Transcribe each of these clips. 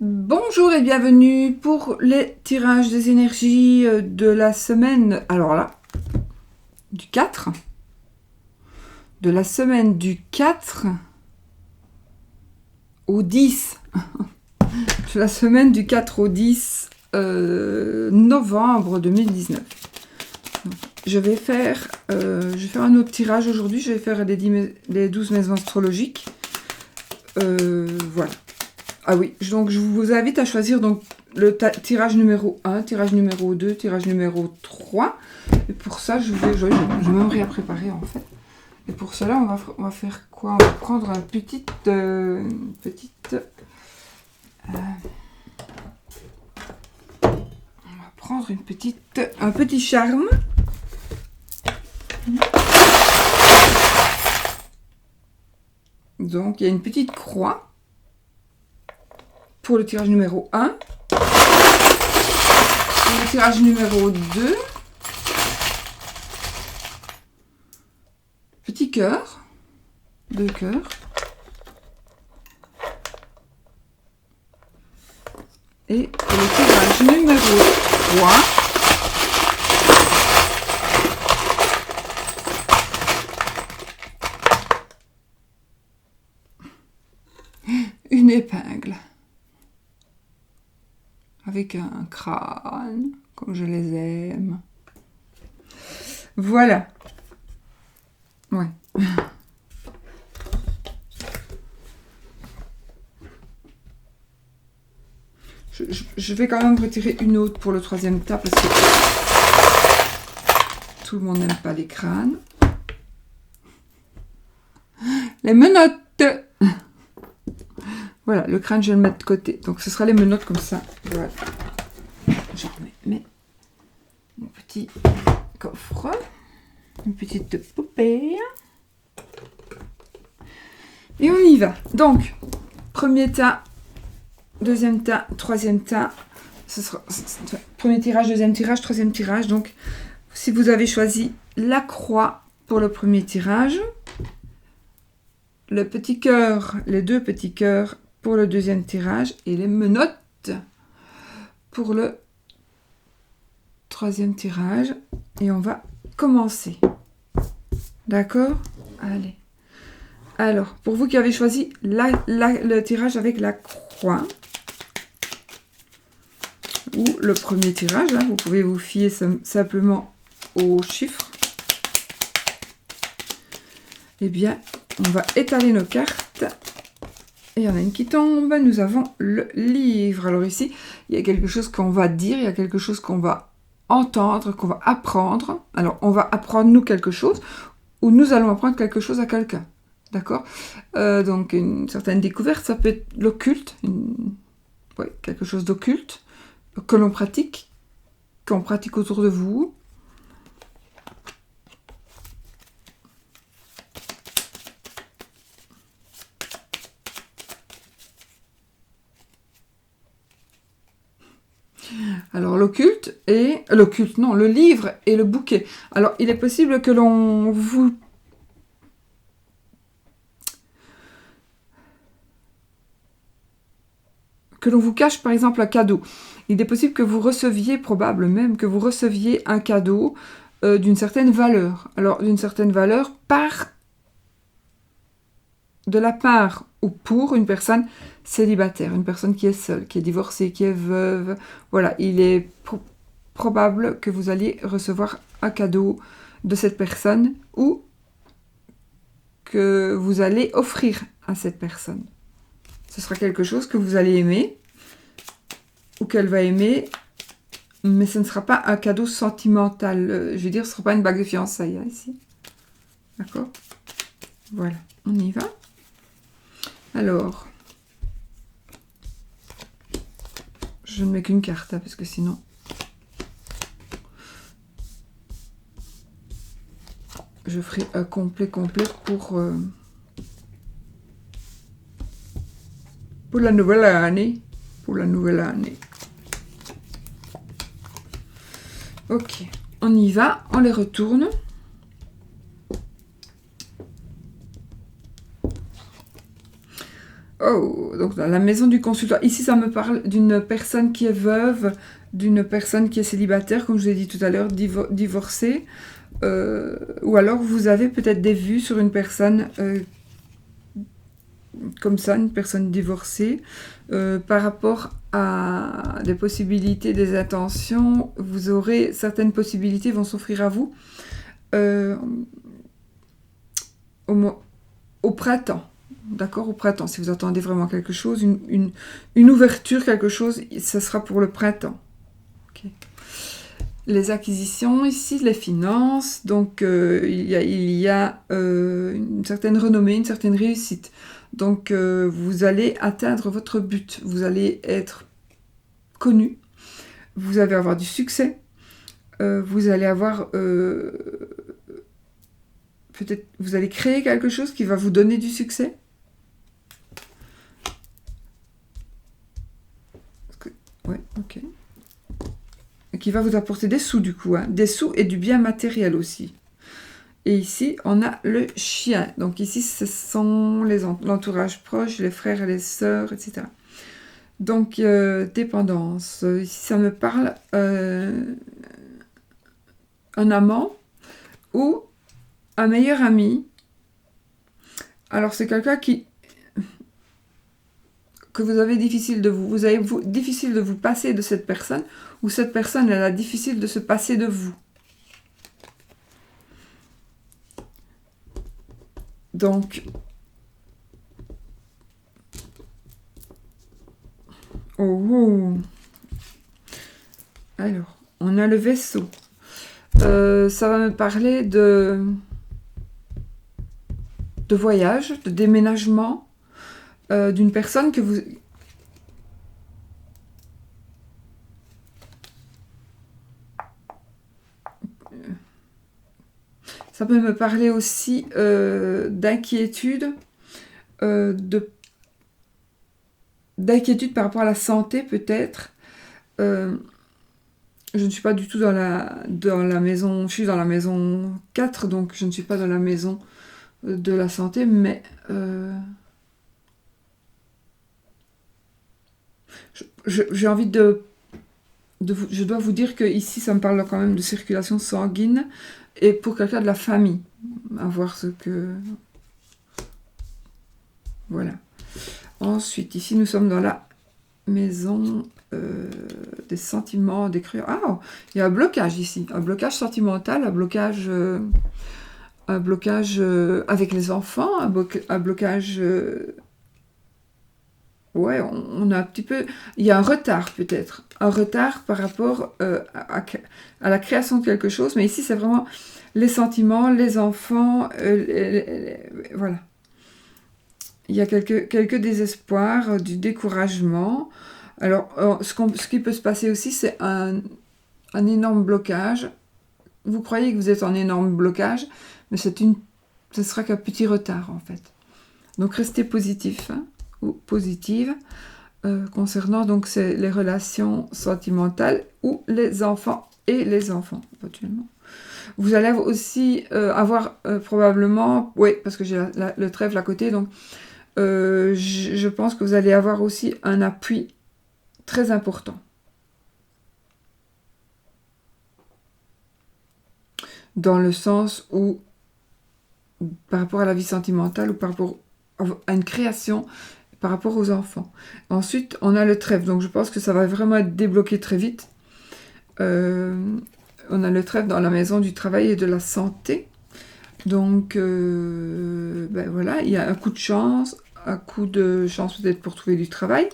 Bonjour et bienvenue pour les tirages des énergies de la semaine, alors là, du 4, de la semaine du 4 au 10, de la semaine du 4 au 10 novembre 2019. Je vais faire un autre tirage aujourd'hui, je vais faire les 12 maisons astrologiques. Voilà. Ah oui, donc je vous invite à choisir donc le tirage numéro 1, tirage numéro 2, tirage numéro 3. Et pour ça, je vais même réappréparer en fait. Et pour cela, on va faire quoi? On va prendre un petit un petit charme. Donc, il y a une petite croix pour le tirage numéro 1. Pour le tirage numéro 2, petit cœur, 2 cœurs. Et pour le tirage numéro 3, une épingle. Avec un crâne, comme je les aime. Voilà. Ouais. Je vais quand même retirer une autre pour le troisième tas parce que tout le monde n'aime pas les crânes. Les menottes. Voilà, le crâne, je vais le mettre de côté. Donc, ce sera les menottes comme ça. Voilà. J'en mets mon petit coffre. Une petite poupée. Et on y va. Donc, premier tas, deuxième tas, troisième tas. Ce sera premier tirage, deuxième tirage, troisième tirage. Donc, si vous avez choisi la croix pour le premier tirage, le petit cœur, les deux petits cœurs pour le deuxième tirage et les menottes pour le troisième tirage. Et on va commencer. D'accord? Allez. Alors, pour vous qui avez choisi le tirage avec la croix, ou le premier tirage, hein, vous pouvez vous fier simplement aux chiffres. Eh bien, on va étaler nos cartes. Et il y en a une qui tombe. Nous avons le livre. Alors ici, il y a quelque chose qu'on va dire, il y a quelque chose qu'on va entendre, qu'on va apprendre. Alors, on va apprendre nous quelque chose, ou nous allons apprendre quelque chose à quelqu'un. D'accord? Donc, une certaine découverte, ça peut être l'occulte, quelque chose d'occulte, que l'on pratique, qu'on pratique autour de vous. Alors, le livre et le bouquet. Alors, il est possible que l'on vous cache par exemple un cadeau. Il est possible que vous receviez, probable même, que vous receviez un cadeau d'une certaine valeur. Alors, d'une certaine valeur de la part ou pour une personne célibataire, une personne qui est seule, qui est divorcée, qui est veuve. Voilà, il est probable que vous alliez recevoir un cadeau de cette personne ou que vous allez offrir à cette personne. Ce sera quelque chose que vous allez aimer ou qu'elle va aimer, mais ce ne sera pas un cadeau sentimental. Je veux dire, ce ne sera pas une bague de fiançailles, hein, ici. D'accord? Voilà, on y va. Alors, je ne mets qu'une carte, hein, parce que sinon... je ferai un complet pour la nouvelle année. Pour la nouvelle année. Ok, on y va, on les retourne. Oh, donc dans la maison du consultant. Ici, ça me parle d'une personne qui est veuve, d'une personne qui est célibataire, comme je vous ai dit tout à l'heure, divorcée. Ou alors, vous avez peut-être des vues sur une personne comme ça, une personne divorcée. Par rapport à des possibilités, des intentions, vous aurez certaines possibilités vont s'offrir à vous au printemps. D'accord, au printemps. Si vous attendez vraiment quelque chose, une ouverture, quelque chose, ça sera pour le printemps. Okay. Les acquisitions, ici, les finances, donc il y a une certaine renommée, une certaine réussite. Donc vous allez atteindre votre but, vous allez être connu, vous allez avoir du succès, vous allez avoir peut-être, vous allez créer quelque chose qui va vous donner du succès. Ouais, ok. Et qui va vous apporter des sous du coup, hein. Des sous et du bien matériel aussi. Et ici, on a le chien. Donc ici, ce sont l'entourage proche, les frères et les sœurs, etc. Donc, dépendance. Ici, ça me parle un amant ou un meilleur ami. Alors, c'est quelqu'un que vous avez difficile de vous avez difficile de vous passer de cette personne, ou cette personne, elle a difficile de se passer de vous. Donc, alors, on a le vaisseau. Ça va me parler de voyage, de déménagement, d'une personne que vous... Ça peut me parler aussi d'inquiétude, d'inquiétude par rapport à la santé peut-être. Je ne suis pas du tout dans la maison, je suis dans la maison 4, donc je ne suis pas dans la maison de la santé, mais j'ai envie je dois vous dire que ici ça me parle quand même de circulation sanguine, et pour quelqu'un de la famille, à voir ce que... Voilà. Ensuite, ici nous sommes dans la maison des sentiments, des crues. Ah, il y a un blocage ici, un blocage sentimental, un blocage avec les enfants, un blocage... ouais, on a un petit peu... Il y a un retard peut-être, un retard par rapport à la création de quelque chose, mais ici c'est vraiment les sentiments, les enfants, voilà. Il y a quelques désespoirs, du découragement. Alors, ce qui peut se passer aussi, c'est un énorme blocage. Vous croyez que vous êtes en énorme blocage, mais ce sera qu'un petit retard, en fait. Donc, restez positif, hein, ou positive, concernant donc les relations sentimentales ou les enfants et les enfants, actuellement. Vous allez aussi avoir probablement... Oui, parce que j'ai le trèfle à côté, donc... je pense que vous allez avoir aussi un appui très important. Dans le sens où, par rapport à la vie sentimentale ou par rapport à une création, par rapport aux enfants. Ensuite, on a le trèfle, donc je pense que ça va vraiment être débloqué très vite. On a le trèfle dans la maison du travail et de la santé. Donc, ben voilà, il y a un coup de chance peut-être pour trouver du travail.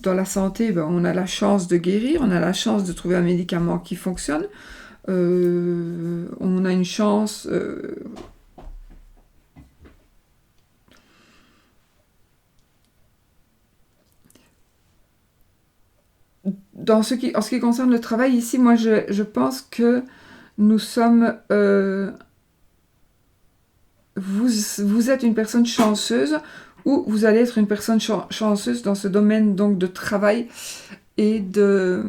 Dans la santé, ben, on a la chance de guérir, on a la chance de trouver un médicament qui fonctionne. On a une chance... en ce qui concerne le travail, ici, moi, je pense que nous sommes... vous êtes une personne chanceuse, ou vous allez être une personne chanceuse dans ce domaine donc de travail et de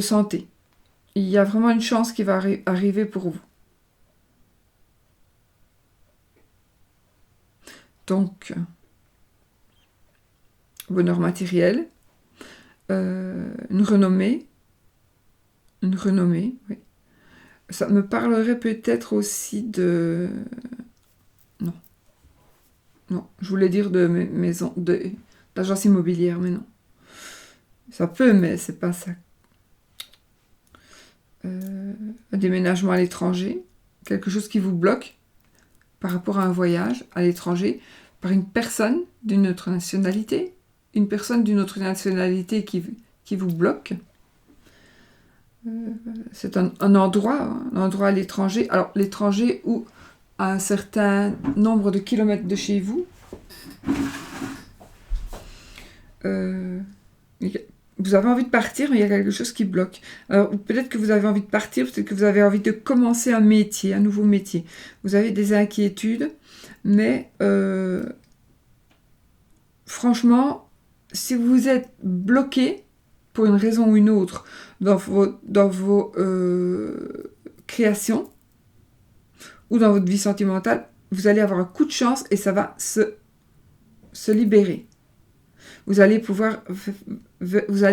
santé. Il y a vraiment une chance qui va arriver pour vous. Donc, bonheur matériel, une renommée, oui. Ça me parlerait peut-être aussi de... Non, je voulais dire de maison, d'agence immobilière, mais non. Ça peut, mais c'est pas ça. Un déménagement à l'étranger, quelque chose qui vous bloque par rapport à un voyage à l'étranger, par une personne d'une autre nationalité, une personne d'une autre nationalité qui vous bloque. C'est un endroit à l'étranger. Alors, l'étranger ou à un certain nombre de kilomètres de chez vous. Vous avez envie de partir, mais il y a quelque chose qui bloque. Alors, peut-être que vous avez envie de partir, peut-être que vous avez envie de commencer un métier, un nouveau métier. Vous avez des inquiétudes, mais franchement, si vous êtes bloqué pour une raison ou une autre dans vos créations ou dans votre vie sentimentale, vous allez avoir un coup de chance et ça va se libérer. Vous allez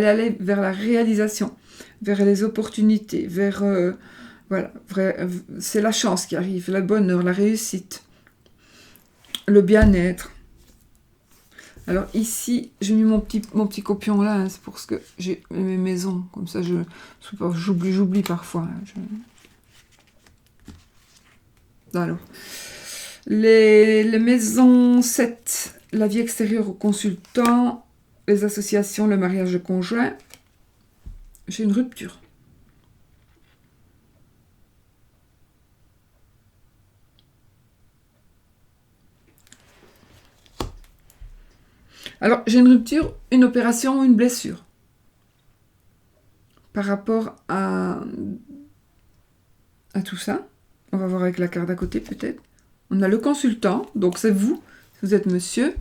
aller vers la réalisation, vers les opportunités, vers voilà, c'est la chance qui arrive, le bonheur, la réussite, le bien-être. Alors ici, j'ai mis mon petit copion là, hein, c'est pour ce que j'ai mes maisons, comme ça j'oublie parfois. Alors, les maisons 7, la vie extérieure au consultant, les associations, le mariage de conjoint. J'ai une rupture. Alors, j'ai une rupture, une opération ou une blessure. Par rapport à tout ça, on va voir avec la carte d'à côté peut-être. On a le consultant, donc c'est vous. Si vous êtes monsieur,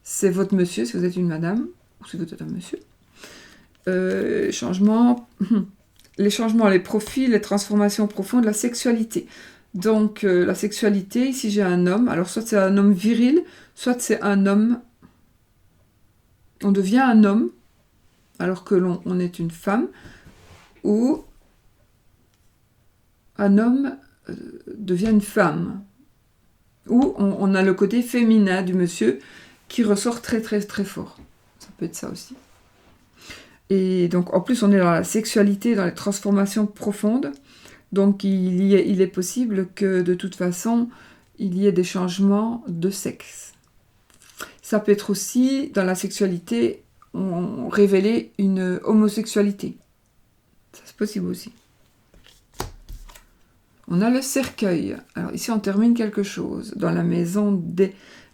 c'est votre monsieur. Si vous êtes une madame, ou si vous êtes un monsieur. Les changements, les profils, les transformations profondes, la sexualité. Donc, la sexualité, ici j'ai un homme. Alors, soit c'est un homme viril, soit c'est un homme... On devient un homme, alors que on est une femme, ou un homme devient une femme. Ou on a le côté féminin du monsieur qui ressort très très très fort. Ça peut être ça aussi. Et donc en plus on est dans la sexualité, dans les transformations profondes. Donc il est possible que de toute façon il y ait des changements de sexe. Ça peut être aussi, dans la sexualité, révéler une homosexualité. Ça c'est possible aussi. On a le cercueil. Alors ici, on termine quelque chose. Dans la maison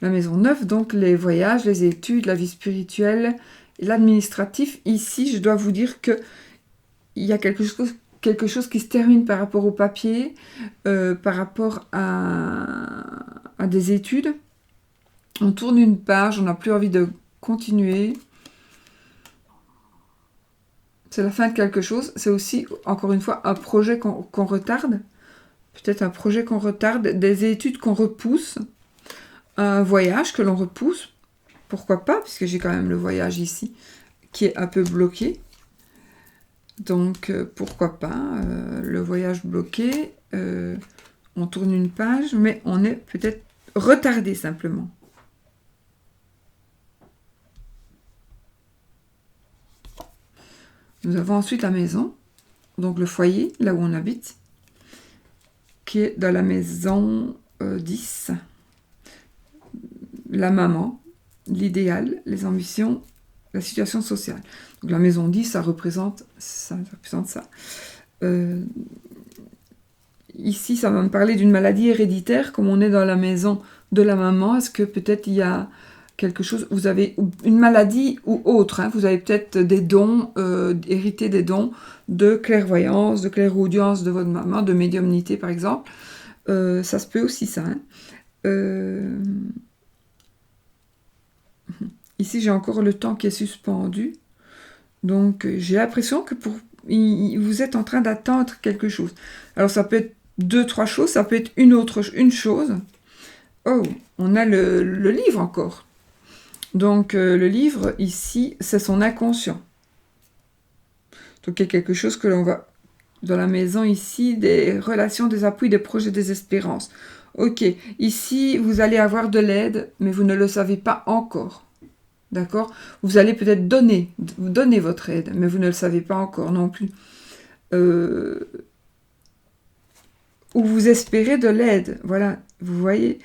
9, donc les voyages, les études, la vie spirituelle, l'administratif. Ici, je dois vous dire que il y a quelque chose qui se termine par rapport au papier, par rapport à des études. On tourne une page, on n'a plus envie de continuer. C'est la fin de quelque chose. C'est aussi, encore une fois, un projet qu'on retarde. Peut-être un projet qu'on retarde, des études qu'on repousse, un voyage que l'on repousse. Pourquoi pas, puisque j'ai quand même le voyage ici, qui est un peu bloqué. Donc, pourquoi pas, le voyage bloqué. On tourne une page, mais on est peut-être retardé simplement. Nous avons ensuite la maison, donc le foyer, là où on habite, qui est dans la maison 10. La maman, l'idéal, les ambitions, la situation sociale. Donc la maison 10, ça représente ça. Ici, ça va me parler d'une maladie héréditaire, comme on est dans la maison de la maman. Est-ce que peut-être il y a quelque chose, vous avez une maladie ou autre, hein, vous avez peut-être des dons, hérité des dons de clairvoyance, de clairaudience de votre maman, de médiumnité par exemple. Ça se peut aussi ça. Hein. Ici j'ai encore le temps qui est suspendu. Donc j'ai l'impression que vous êtes en train d'attendre quelque chose. Alors ça peut être 2-3 choses, ça peut être une chose. Oh, on a le livre encore. Donc, le livre, ici, c'est son inconscient. Donc, il y a quelque chose que l'on va... Dans la maison, ici, des relations, des appuis, des projets, des espérances. Ok, ici, vous allez avoir de l'aide, mais vous ne le savez pas encore. D'accord? Vous allez peut-être donner votre aide, mais vous ne le savez pas encore non plus. Ou vous espérez de l'aide. Voilà, vous voyez.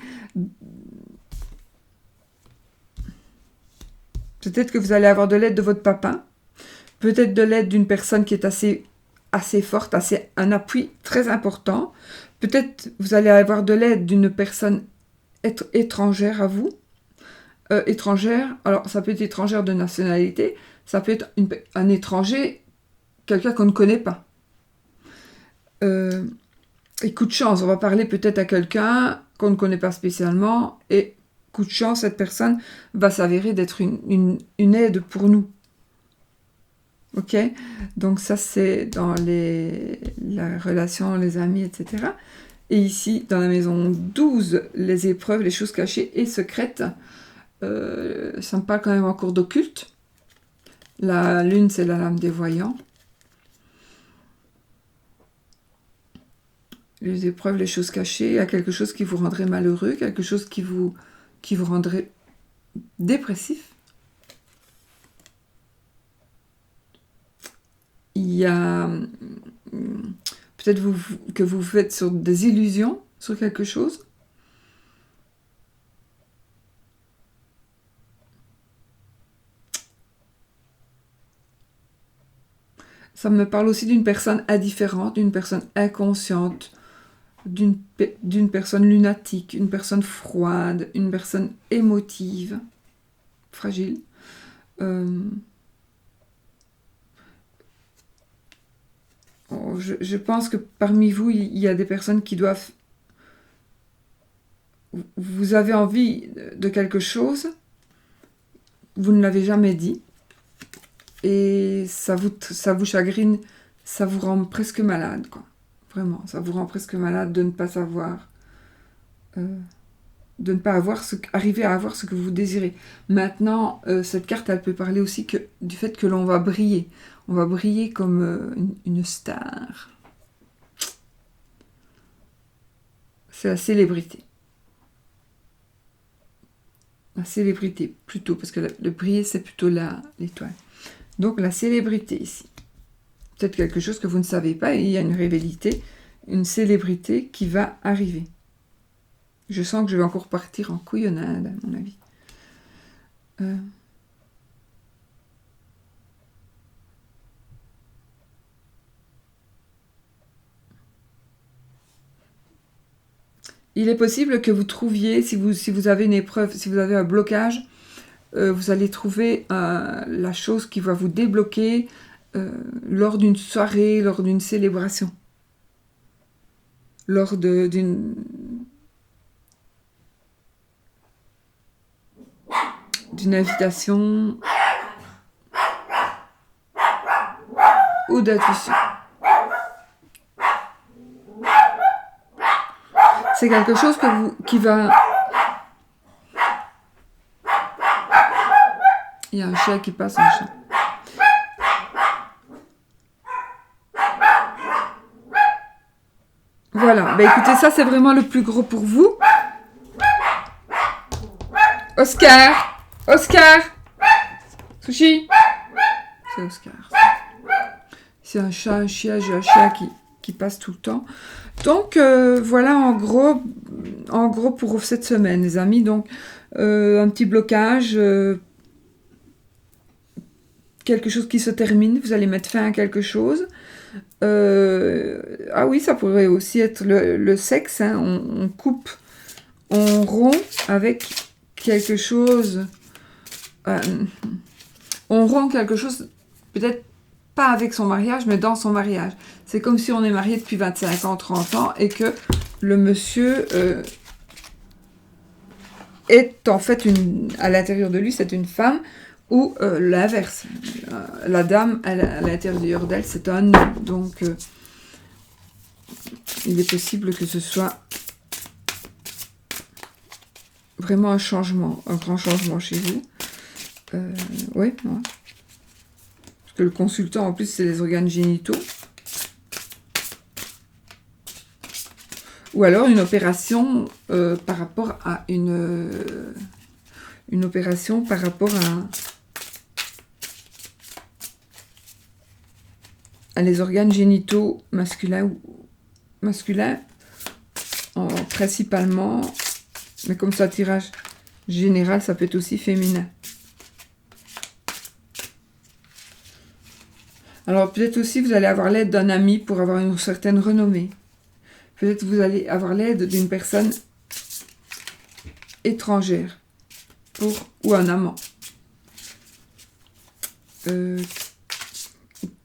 Peut-être que vous allez avoir de l'aide de votre papa. Peut-être de l'aide d'une personne qui est assez forte, un appui très important. Peut-être vous allez avoir de l'aide d'une personne étrangère à vous. Étrangère, alors ça peut être étrangère de nationalité, ça peut être un étranger, quelqu'un qu'on ne connaît pas. Et coup de chance, on va parler peut-être à quelqu'un qu'on ne connaît pas spécialement, et coup de chance, cette personne va s'avérer d'être une aide pour nous. Ok? Donc ça, c'est dans la relation, les amis, etc. Et ici, dans la maison 12, les épreuves, les choses cachées et secrètes. Ça me parle quand même encore d'occulte. La lune, c'est la lame des voyants. Les épreuves, les choses cachées. Il y a quelque chose qui vous rendrait malheureux, quelque chose qui vous rendrait dépressif. Il y a peut-être que vous faites sur des illusions sur quelque chose. Ça me parle aussi d'une personne indifférente, d'une personne inconsciente, d'une personne lunatique, une personne froide, une personne émotive, fragile. Je pense que parmi vous, il y a des personnes qui doivent... Vous avez envie de quelque chose, vous ne l'avez jamais dit, et ça vous chagrine, ça vous rend presque malade, quoi. Vraiment, ça vous rend presque malade de ne pas savoir, de ne pas arriver à avoir ce que vous désirez. Maintenant, cette carte, elle peut parler aussi du fait que l'on va briller. On va briller comme une star. C'est la célébrité. La célébrité, plutôt, parce que le briller, c'est plutôt l'étoile. Donc, la célébrité ici. Peut-être quelque chose que vous ne savez pas, et il y a une célébrité qui va arriver. Je sens que je vais encore partir en couillonnade, à mon avis. Il est possible que vous trouviez, si vous avez une épreuve, si vous avez un blocage, vous allez trouver la chose qui va vous débloquer lors d'une soirée, lors d'une célébration. Lors d'une invitation ou d'intuition. C'est quelque chose qui va... Il y a un chat qui passe, un chat. Voilà, bah écoutez, ça c'est vraiment le plus gros pour vous. Oscar! Sushi! C'est Oscar. C'est un chat, un chien, j'ai un chien qui passe tout le temps. Donc voilà en gros pour cette semaine, les amis. Donc un petit blocage, quelque chose qui se termine, vous allez mettre fin à quelque chose. Ah oui, ça pourrait aussi être le sexe, hein. On coupe, on rompt avec quelque chose, on rompt quelque chose, peut-être pas avec son mariage, mais dans son mariage. C'est comme si on est marié depuis 25 ans, 30 ans, et que le monsieur est en fait à l'intérieur de lui, c'est une femme, ou l'inverse. La dame, à l'intérieur d'elle, c'est un homme. Donc, il est possible que ce soit vraiment un changement, un grand changement chez vous. Ouais. Parce que le consultant, en plus, c'est les organes génitaux. Ou alors une opération par rapport à une opération par rapport à les organes génitaux masculins principalement, mais comme ça, tirage général, ça peut être aussi féminin. Alors peut-être aussi vous allez avoir l'aide d'un ami pour avoir une certaine renommée. Peut-être vous allez avoir l'aide d'une personne étrangère ou un amant.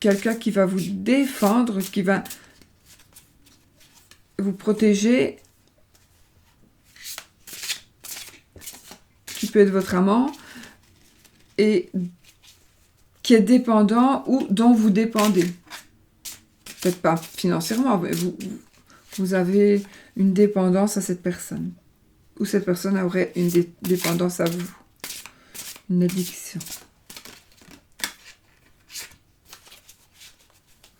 Quelqu'un qui va vous défendre, qui va vous protéger, qui peut être votre amant, et qui est dépendant ou dont vous dépendez. Peut-être pas financièrement, mais vous avez une dépendance à cette personne. Ou cette personne aurait une dépendance à vous. Une addiction.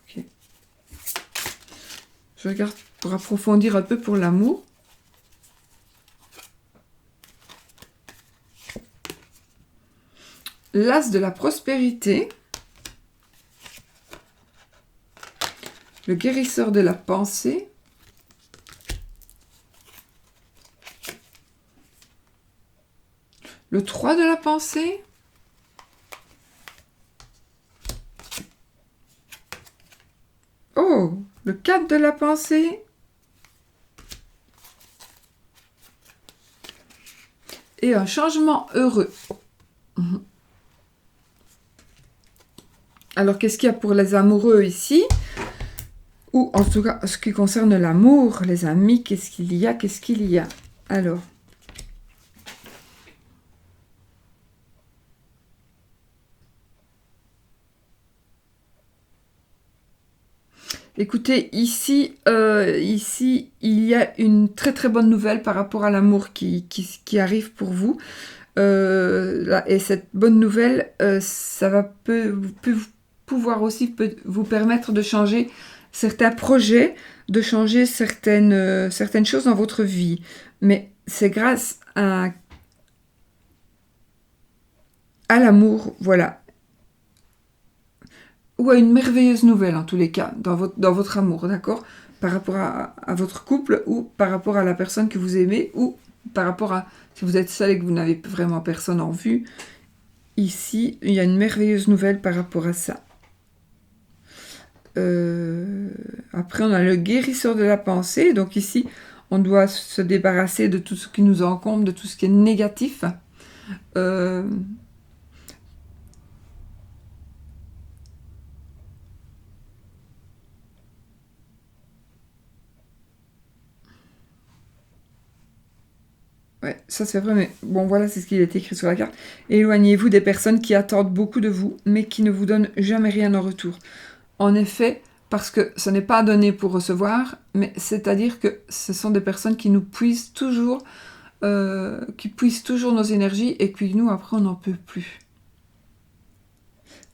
Ok. Je regarde pour approfondir un peu pour l'amour. L'as de la prospérité, le guérisseur de la pensée, le 3 de la pensée, oh, le 4 de la pensée, et un changement heureux. Alors, qu'est-ce qu'il y a pour les amoureux ici? Ou en tout cas, ce qui concerne l'amour, les amis, qu'est-ce qu'il y a? Alors. Écoutez, ici, il y a une très très bonne nouvelle par rapport à l'amour qui arrive pour vous. Et cette bonne nouvelle, ça peut pouvoir aussi vous permettre de changer certains projets, de changer certaines choses dans votre vie. Mais c'est grâce à l'amour, voilà. Ou à une merveilleuse nouvelle, en tous les cas, dans votre amour, d'accord? Par rapport à votre couple, ou par rapport à la personne que vous aimez, ou par rapport à si vous êtes seul et que vous n'avez vraiment personne en vue. Ici, il y a une merveilleuse nouvelle par rapport à ça. Après, on a le guérisseur de la pensée. Donc ici, on doit se débarrasser de tout ce qui nous encombre, de tout ce qui est négatif. Ouais, ça c'est vrai, mais bon, voilà, c'est ce qui est écrit sur la carte. Éloignez-vous des personnes qui attendent beaucoup de vous, mais qui ne vous donnent jamais rien en retour. En effet, parce que ce n'est pas donné pour recevoir, mais c'est-à-dire que ce sont des personnes qui nous puisent toujours, nos énergies, et puis nous, après, on n'en peut plus.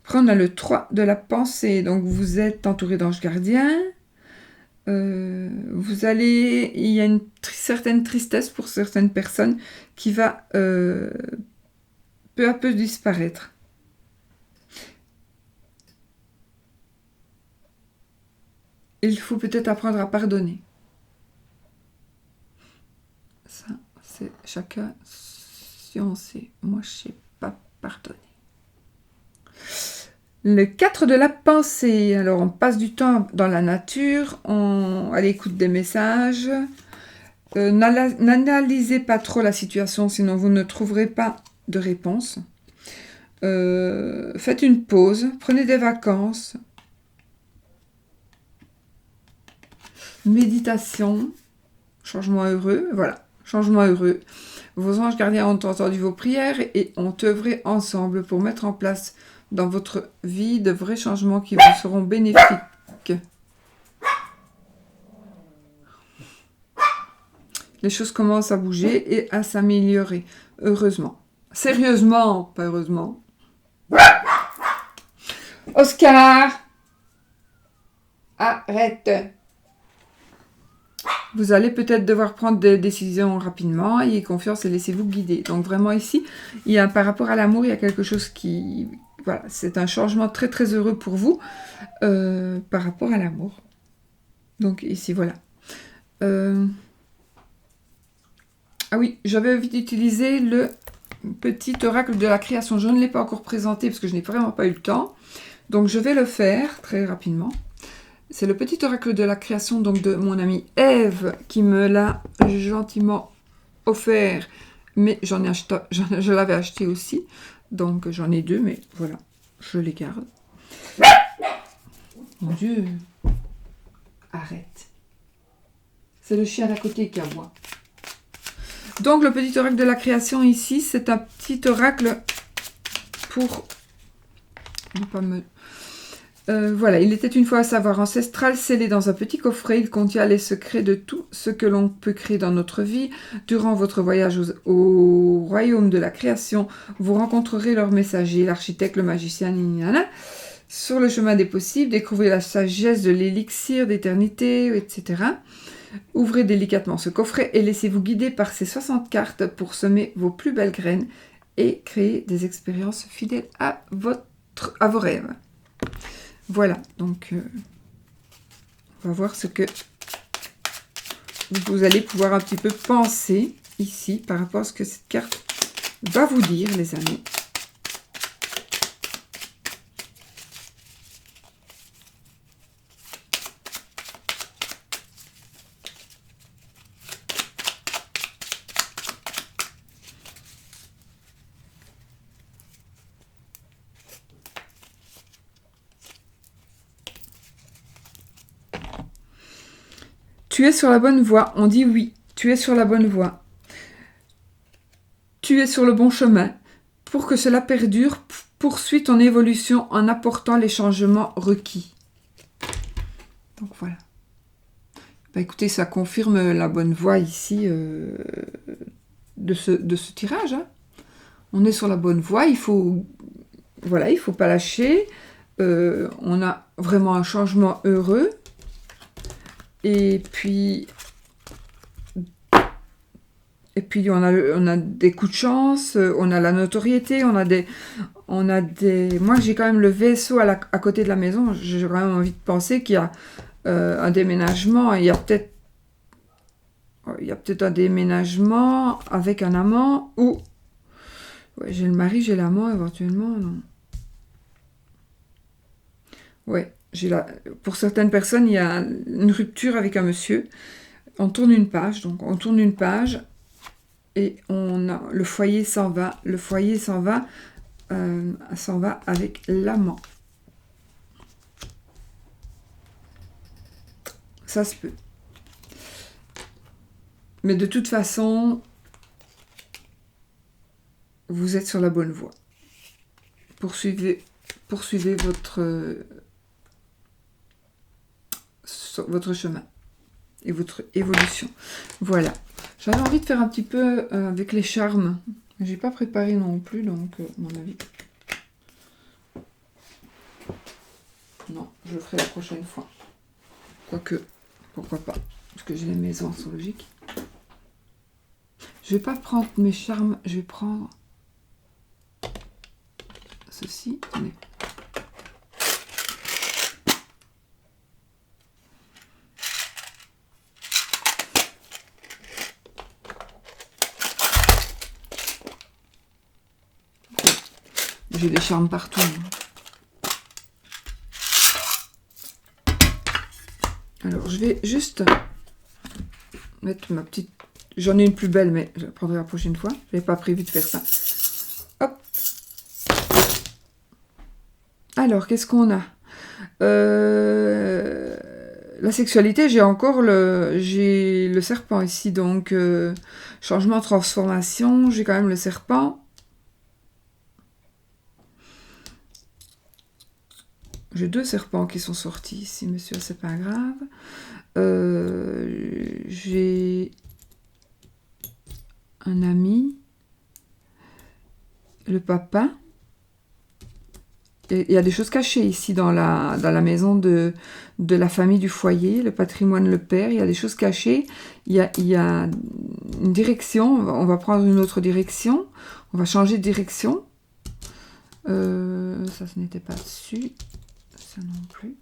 Après, on a le 3 de la pensée. Donc, vous êtes entouré d'anges gardiens. Il y a une certaine tristesse pour certaines personnes qui va peu à peu disparaître. Il faut peut-être apprendre à pardonner. Ça, c'est chacun si on sait. Moi, je sais pas pardonner. Le 4 de la pensée. Alors, on passe du temps dans la nature, à l'écoute des messages. N'analysez pas trop la situation, sinon vous ne trouverez pas de réponse. Faites une pause, prenez des vacances. Méditation, changement heureux, voilà, changement heureux. Vos anges gardiens ont entendu vos prières et ont œuvré ensemble pour mettre en place dans votre vie de vrais changements qui vous seront bénéfiques. Les choses commencent à bouger et à s'améliorer, heureusement. Sérieusement, pas heureusement. Oscar! Arrête! Vous allez peut-être devoir prendre des décisions rapidement, ayez confiance et laissez-vous guider. Donc vraiment ici, il y a, par rapport à l'amour, il y a quelque chose qui... Voilà, c'est un changement très très heureux pour vous par rapport à l'amour. Donc ici, voilà. Ah oui, j'avais envie d'utiliser le petit oracle de la création. Je ne l'ai pas encore présenté parce que je n'ai vraiment pas eu le temps. Donc je vais le faire très rapidement. C'est le petit oracle de la création donc de mon amie Ève qui me l'a gentiment offert. Mais je l'avais acheté aussi. Donc j'en ai 2, mais voilà, je les garde. Mon Dieu! Arrête. C'est le chien d'à côté qui aboie. Donc le petit oracle de la création ici, c'est un petit oracle pour... Ne pas me... voilà, il était une fois un savoir ancestral scellé dans un petit coffret. Il contient les secrets de tout ce que l'on peut créer dans notre vie. Durant votre voyage au royaume de la création, vous rencontrerez leur messager, l'architecte, le magicien, sur le chemin des possibles. Découvrez la sagesse de l'élixir d'éternité, etc. Ouvrez délicatement ce coffret et laissez-vous guider par ces 60 cartes pour semer vos plus belles graines et créer des expériences fidèles à vos rêves. Voilà, donc on va voir ce que vous allez pouvoir un petit peu penser ici par rapport à ce que cette carte va vous dire, les amis. Tu es sur la bonne voie. On dit oui. Tu es sur la bonne voie. Tu es sur le bon chemin. Pour que cela perdure, poursuis ton évolution en apportant les changements requis. Donc voilà. Bah, écoutez, ça confirme la bonne voie ici de ce tirage. Hein. On est sur la bonne voie. Il faut, voilà, il faut pas lâcher. On a vraiment un changement heureux. Et puis on a des coups de chance, on a la notoriété, on a des... Moi, j'ai quand même le vaisseau à côté de la maison. J'ai quand même envie de penser qu'il y a un déménagement. Il y a peut-être un déménagement avec un amant ou... Ouais, j'ai le mari, j'ai l'amant éventuellement, non. Ouais, pour certaines personnes, il y a une rupture avec un monsieur. On tourne une page, donc on tourne une page et le foyer s'en va. Le foyer s'en va avec l'amant. Ça se peut. Mais de toute façon, vous êtes sur la bonne voie. Poursuivez votre chemin et votre évolution. Voilà. J'avais envie de faire un petit peu avec les charmes. J'ai pas préparé non plus, donc à mon avis. Non, je le ferai la prochaine fois. Quoique, pourquoi pas. Parce que j'ai les maisons, c'est logique. Je vais pas prendre mes charmes, je vais prendre ceci. Attendez. J'ai des charmes partout. Alors, je vais juste mettre ma petite... J'en ai une plus belle, mais je la prendrai la prochaine fois. Je n'avais pas prévu de faire ça. Hop. Alors, qu'est-ce qu'on a la sexualité, j'ai le serpent ici. Donc, changement, transformation. J'ai quand même le serpent. J'ai 2 serpents qui sont sortis ici, monsieur, c'est pas grave. J'ai un ami, le papa, il y a des choses cachées ici dans la maison de la famille du foyer, le patrimoine, le père. Il y a des choses cachées. Il y a une direction. On va prendre une autre direction. On va changer de direction. Ça, ce n'était pas dessus. Ça non plus.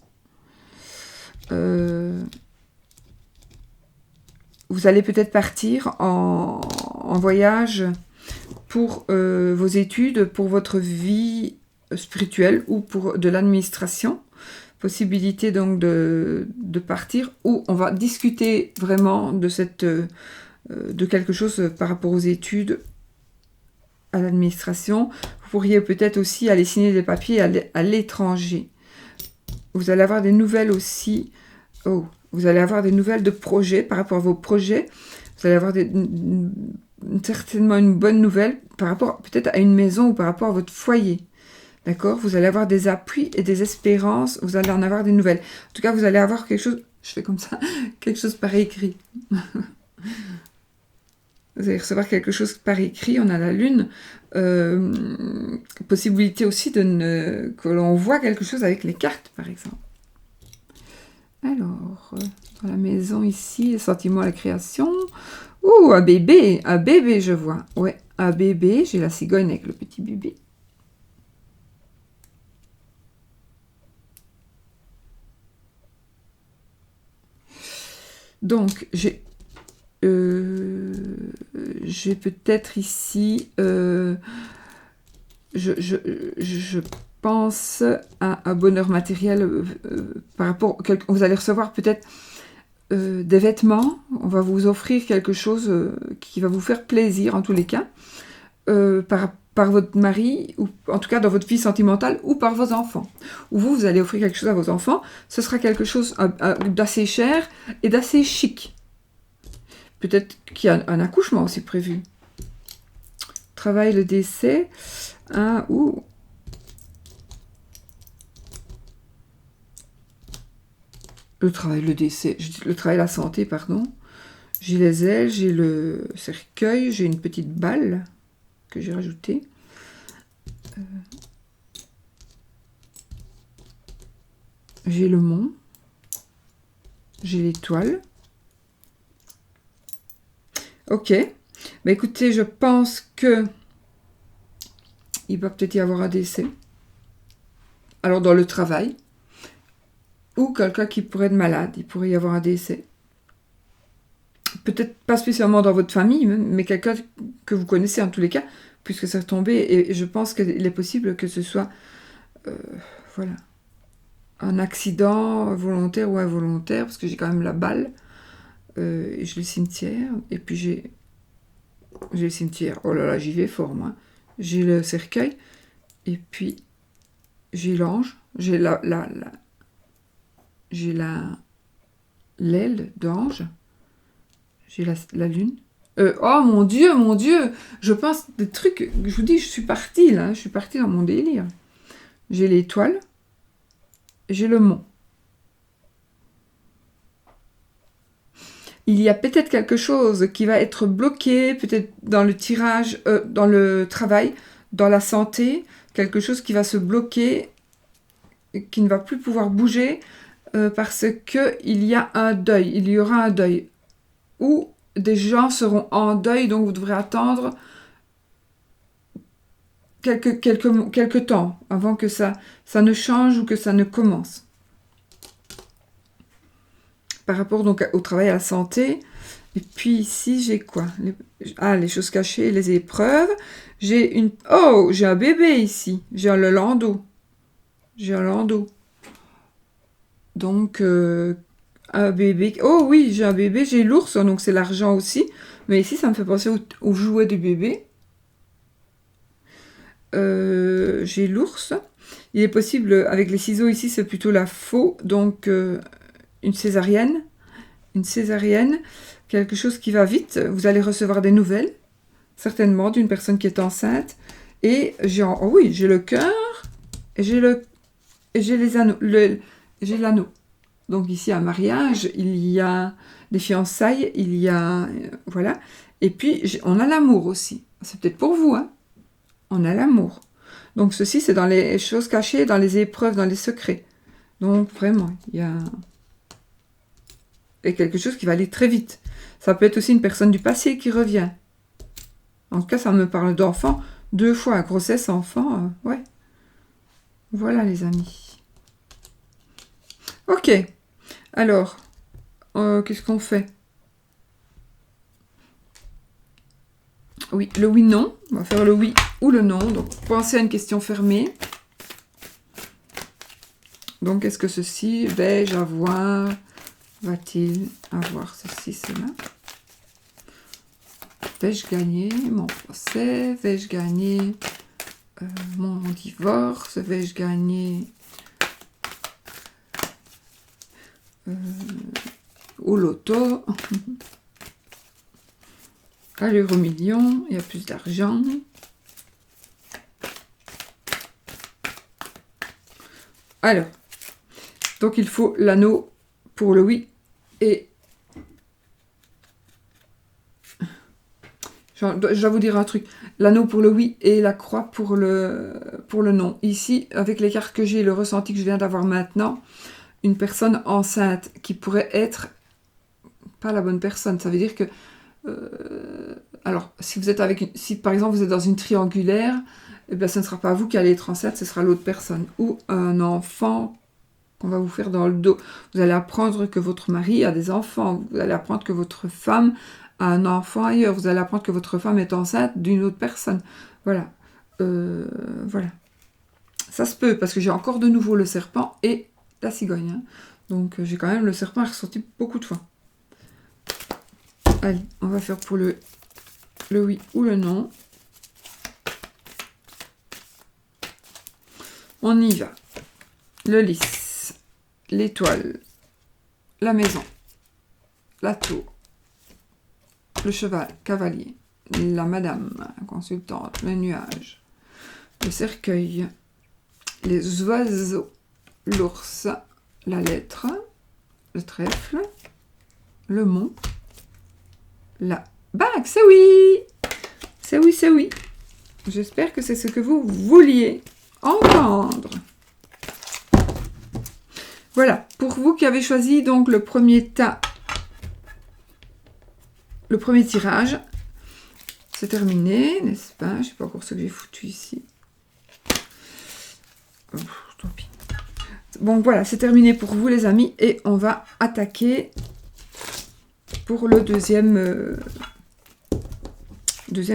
Vous allez peut-être partir en voyage pour vos études, pour votre vie spirituelle ou pour de l'administration. Possibilité donc de partir où on va discuter vraiment de quelque chose par rapport aux études, à l'administration. Vous pourriez peut-être aussi aller signer des papiers à l'étranger. Vous allez avoir des nouvelles aussi. Oh, vous allez avoir des nouvelles de projets par rapport à vos projets. Vous allez avoir certainement une bonne nouvelle par rapport peut-être à une maison ou par rapport à votre foyer. D'accord? Vous allez avoir des appuis et des espérances. Vous allez en avoir des nouvelles. En tout cas, vous allez avoir quelque chose... Je fais comme ça. Quelque chose par écrit. Vous allez recevoir quelque chose par écrit. On a la lune. Possibilité aussi que l'on voit quelque chose avec les cartes, par exemple. Alors, dans la maison ici, les sentiments à la création. Ouh, un bébé, je vois. Ouais, un bébé. J'ai la cigogne avec le petit bébé. Donc, j'ai peut-être ici, je pense à un bonheur matériel par rapport, vous allez recevoir peut-être des vêtements, on va vous offrir quelque chose qui va vous faire plaisir en tous les cas, par votre mari, ou en tout cas dans votre vie sentimentale, ou par vos enfants. Ou vous allez offrir quelque chose à vos enfants, ce sera quelque chose d'assez cher et d'assez chic. Peut-être qu'il y a un accouchement aussi prévu. Travail, le décès, ou... Le travail, le décès, le travail, la santé, pardon. J'ai les ailes, j'ai le cercueil, j'ai une petite balle que j'ai rajoutée. J'ai le mont. J'ai l'étoile. Ok. Bah écoutez, je pense que il va peut-être y avoir un décès. Alors dans le travail. Ou quelqu'un qui pourrait être malade. Il pourrait y avoir un décès. Peut-être pas spécialement dans votre famille, mais quelqu'un que vous connaissez en tous les cas, puisque c'est retombé. Et je pense qu'il est possible que ce soit voilà, un accident volontaire ou involontaire, parce que j'ai quand même la balle. Et j'ai le cimetière. Et puis j'ai le cimetière. Oh là là, j'y vais fort, moi. J'ai le cercueil. Et puis j'ai l'ange. J'ai j'ai l'aile d'ange. J'ai la lune. Oh mon Dieu, je pense des trucs. Je vous dis, je suis partie là, je suis partie dans mon délire. J'ai l'étoile, j'ai le mont. Il y a peut-être quelque chose qui va être bloqué, peut-être dans le tirage, dans le travail, dans la santé, quelque chose qui va se bloquer, qui ne va plus pouvoir bouger, parce que il y a un deuil, il y aura un deuil. Ou des gens seront en deuil, donc vous devrez attendre quelques temps avant que ça ne change ou que ça ne commence. Par rapport donc au travail, à la santé. Et puis ici, j'ai quoi? Les choses cachées, les épreuves. J'ai un bébé ici. J'ai un landau. Donc, un bébé. Oh oui, j'ai un bébé, j'ai l'ours, donc c'est l'argent aussi. Mais ici, ça me fait penser au jouet du bébé. J'ai l'ours. Il est possible, avec les ciseaux ici, c'est plutôt la faux. Donc, une césarienne. Quelque chose qui va vite. Vous allez recevoir des nouvelles, certainement, d'une personne qui est enceinte. Et j'ai le cœur. Et j'ai les anneaux. J'ai l'anneau. Donc ici, un mariage, il y a des fiançailles, il y a... voilà. Et puis, on a l'amour aussi. C'est peut-être pour vous, hein. On a l'amour. Donc ceci, c'est dans les choses cachées, dans les épreuves, dans les secrets. Donc vraiment, il y a quelque chose qui va aller très vite. Ça peut être aussi une personne du passé qui revient. En tout cas, ça me parle d'enfant. 2 fois, grossesse, enfant, ouais. Voilà les amis. Ok. Alors, qu'est-ce qu'on fait? Oui, le oui-non. On va faire le oui ou le non. Donc, pensez à une question fermée. Donc, est-ce que ceci, vais-je avoir, va-t-il avoir ceci, cela? Vais-je gagner mon procès? Vais-je gagner mon divorce? Vais-je gagner au loto? À l'euro-million, il y a plus d'argent. Alors, donc il faut l'anneau pour le oui et... Je vais vous dire un truc. L'anneau pour le oui et la croix pour le non. Ici, avec les cartes que j'ai, le ressenti que je viens d'avoir maintenant, une personne enceinte qui pourrait être pas la bonne personne. Ça veut dire que... alors, si vous êtes si par exemple vous êtes dans une triangulaire, eh bien, ce ne sera pas vous qui allez être enceinte, ce sera l'autre personne. Ou un enfant qu'on va vous faire dans le dos. Vous allez apprendre que votre mari a des enfants. Vous allez apprendre que votre femme a un enfant ailleurs. Vous allez apprendre que votre femme est enceinte d'une autre personne. Voilà. Voilà. Ça se peut, parce que j'ai encore de nouveau le serpent et la cigogne. Hein. Donc, j'ai quand même le serpent ressorti beaucoup de fois. Allez, on va faire pour le oui ou le non. On y va. Le lys, l'étoile, la maison, la tour, le cheval, cavalier, la madame, consultante, le nuage, le cercueil, les oiseaux, l'ours, la lettre, le trèfle, le mont, la bague. C'est oui! C'est oui, c'est oui. J'espère que c'est ce que vous vouliez entendre. Voilà, pour vous qui avez choisi donc le premier tas, le premier tirage, c'est terminé, n'est-ce pas? Je ne sais pas encore ce que j'ai foutu ici. Oh, tant pis. Bon, voilà, c'est terminé pour vous les amis, et on va attaquer pour le deuxième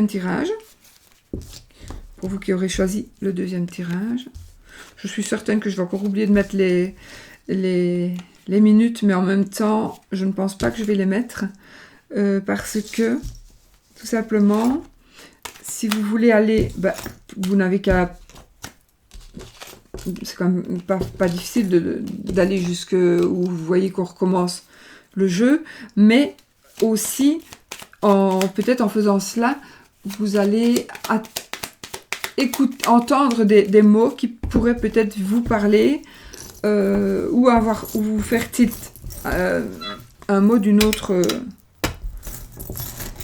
tirage. Pour vous qui aurez choisi le deuxième tirage. Je suis certaine que je vais encore oublier de mettre les minutes, mais en même temps, je ne pense pas que je vais les mettre parce que, tout simplement, si vous voulez aller, bah, vous n'avez qu'à... C'est quand même pas difficile d'aller jusque où vous voyez qu'on recommence le jeu, mais aussi, peut-être en faisant cela, vous allez entendre des mots qui pourraient peut-être vous parler, ou vous faire tilt un mot d'une autre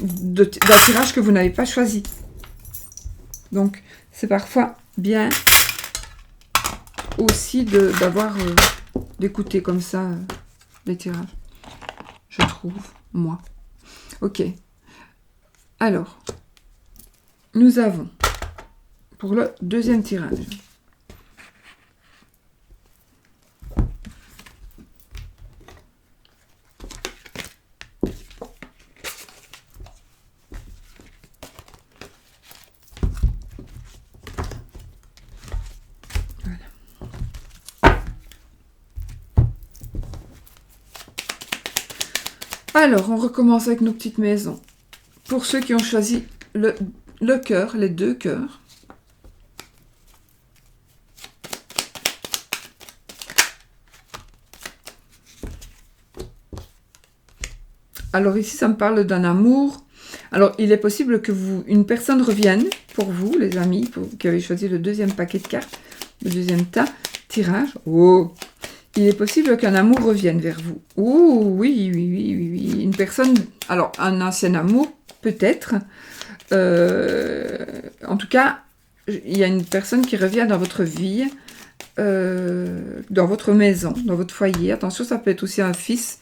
d'un tirage que vous n'avez pas choisi. Donc c'est parfois bien aussi d'écouter comme ça les tirages, je trouve, moi. Ok, alors nous avons pour le deuxième tirage Alors, on recommence avec nos petites maisons. Pour ceux qui ont choisi le cœur, les 2 cœurs. Alors ici, ça me parle d'un amour. Alors, il est possible que une personne revienne pour vous, les amis, qui avez choisi le deuxième paquet de cartes, le deuxième tirage. Oh! Il est possible qu'un amour revienne vers vous. Oh, oui. Une personne, alors un ancien amour, peut-être. En tout cas, il y a une personne qui revient dans votre vie, dans votre maison, dans votre foyer. Attention, ça peut être aussi un fils,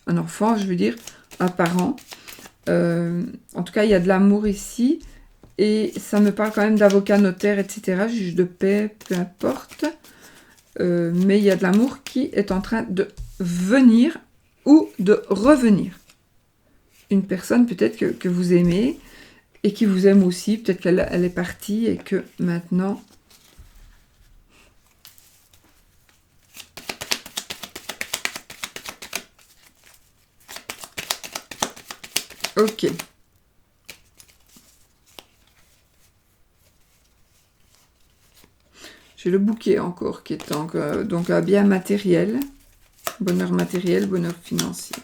un enfant, je veux dire, un parent. En tout cas, il y a de l'amour ici. Et ça me parle quand même d'avocat, notaire, etc. Juge de paix, peu importe. Mais il y a de l'amour qui est en train de venir ou de revenir. Une personne peut-être que vous aimez et qui vous aime aussi. Peut-être qu'elle est partie et que maintenant... Ok. J'ai le bouquet encore qui est donc bien matériel. Bonheur matériel, bonheur financier.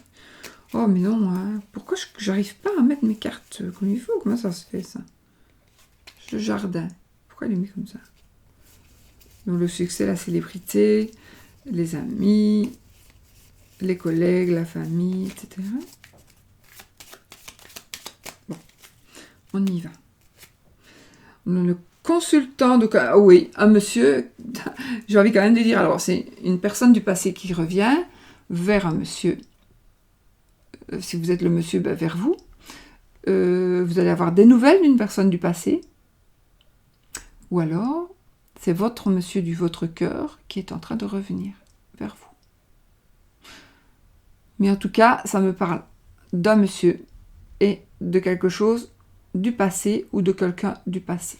Oh mais non, hein. Pourquoi j'arrive pas à mettre mes cartes comme il faut? Comment ça se fait ça? Le jardin. Pourquoi il est mis comme ça? Donc le succès, la célébrité, les amis, les collègues, la famille, etc. Bon, on y va. On a le consultant, donc oui, un monsieur, j'ai envie quand même de dire, alors c'est une personne du passé qui revient vers un monsieur. Si vous êtes le monsieur, ben, vers vous. Vous allez avoir des nouvelles d'une personne du passé. Ou alors, c'est votre monsieur du votre cœur qui est en train de revenir vers vous. Mais en tout cas, ça me parle d'un monsieur et de quelque chose du passé ou de quelqu'un du passé.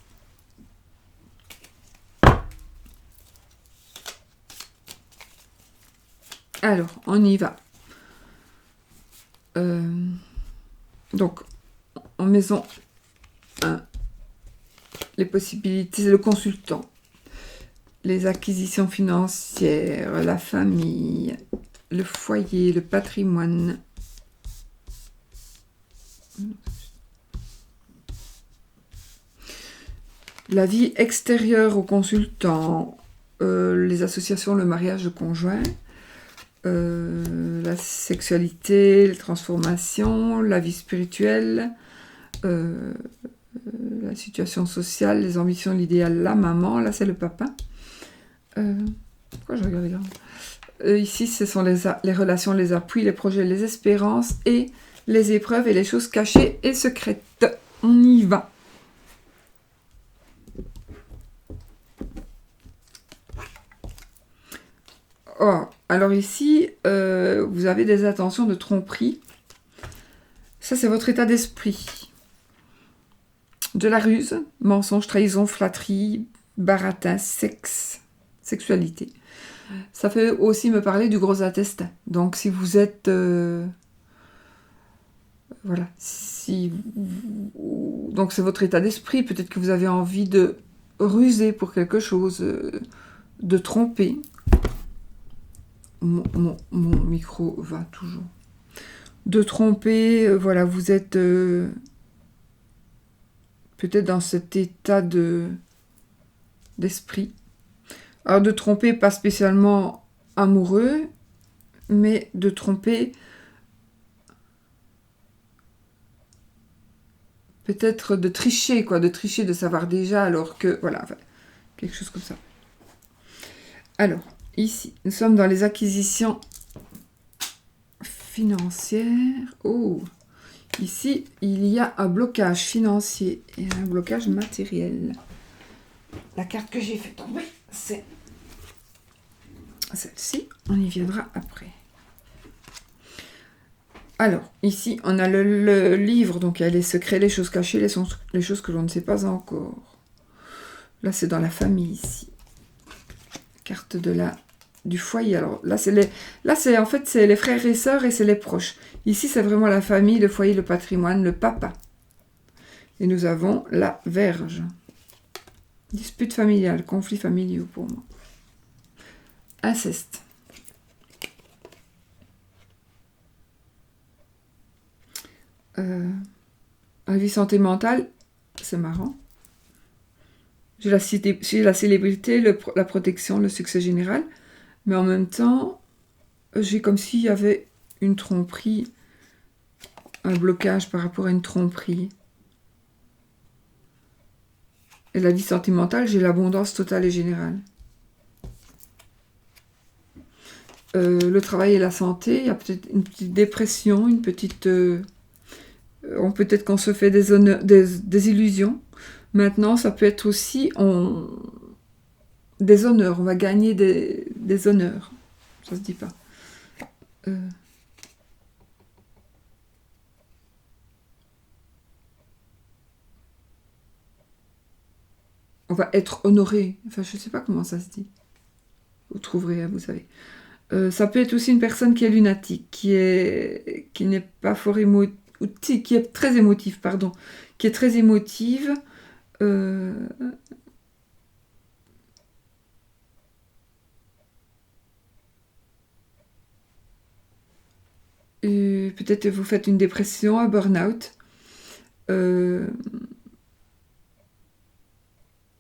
Alors, on y va. Donc, en maison 1, les possibilités, le consultant, les acquisitions financières, la famille, le foyer, le patrimoine. La vie extérieure au consultant, les associations, le mariage, le conjoint, la sexualité, les transformations, la vie spirituelle, la situation sociale, les ambitions, l'idéal, la maman, là c'est le papa. Pourquoi je regarde les grands? Ici, ce sont les relations, les appuis, les projets, les espérances et les épreuves et les choses cachées et secrètes. On y va. Oh, alors ici, vous avez des intentions de tromperie. Ça, c'est votre état d'esprit. De la ruse, mensonge, trahison, flatterie, baratin, sexe, sexualité. Ça fait aussi me parler du gros intestin. Donc, si vous êtes... voilà. Donc, c'est votre état d'esprit. Peut-être que vous avez envie de ruser pour quelque chose, de tromper. Mon micro va toujours. De tromper, voilà, vous êtes peut-être dans cet état d'esprit. Alors de tromper, pas spécialement amoureux, mais de tromper peut-être de tricher, quoi, de tricher, de savoir déjà, alors que, voilà, enfin, quelque chose comme ça. Alors, ici, nous sommes dans les acquisitions financières. Oh, ici, il y a un blocage financier et un blocage matériel. La carte que j'ai fait tomber, c'est celle-ci. On y viendra après. Alors, ici, on a le livre, donc il y a les secrets, les choses cachées, les choses que l'on ne sait pas encore. Là, c'est dans la famille, ici. Carte du foyer. Alors, là, en fait, c'est les frères et sœurs et c'est les proches. Ici, c'est vraiment la famille, le foyer, le patrimoine, le papa. Et nous avons la Vierge. Dispute familiale, conflits familiaux pour moi. Inceste. La vie santé mentale, c'est marrant. J'ai la célébrité, la protection, le succès général, mais en même temps, j'ai comme s'il y avait une tromperie, un blocage par rapport à une tromperie. Et la vie sentimentale, j'ai l'abondance totale et générale. Le travail et la santé, il y a peut-être une petite dépression, une petite... peut-être qu'on se fait des illusions. Maintenant, ça peut être aussi des honneurs. On va gagner des honneurs. Ça se dit pas. On va être honoré. Enfin, je sais pas comment ça se dit. Vous trouverez, vous savez. Ça peut être aussi une personne qui est lunatique, qui n'est pas fort émotive, qui est très émotive, pardon, qui est très émotive. Peut-être vous faites une dépression, un burn-out.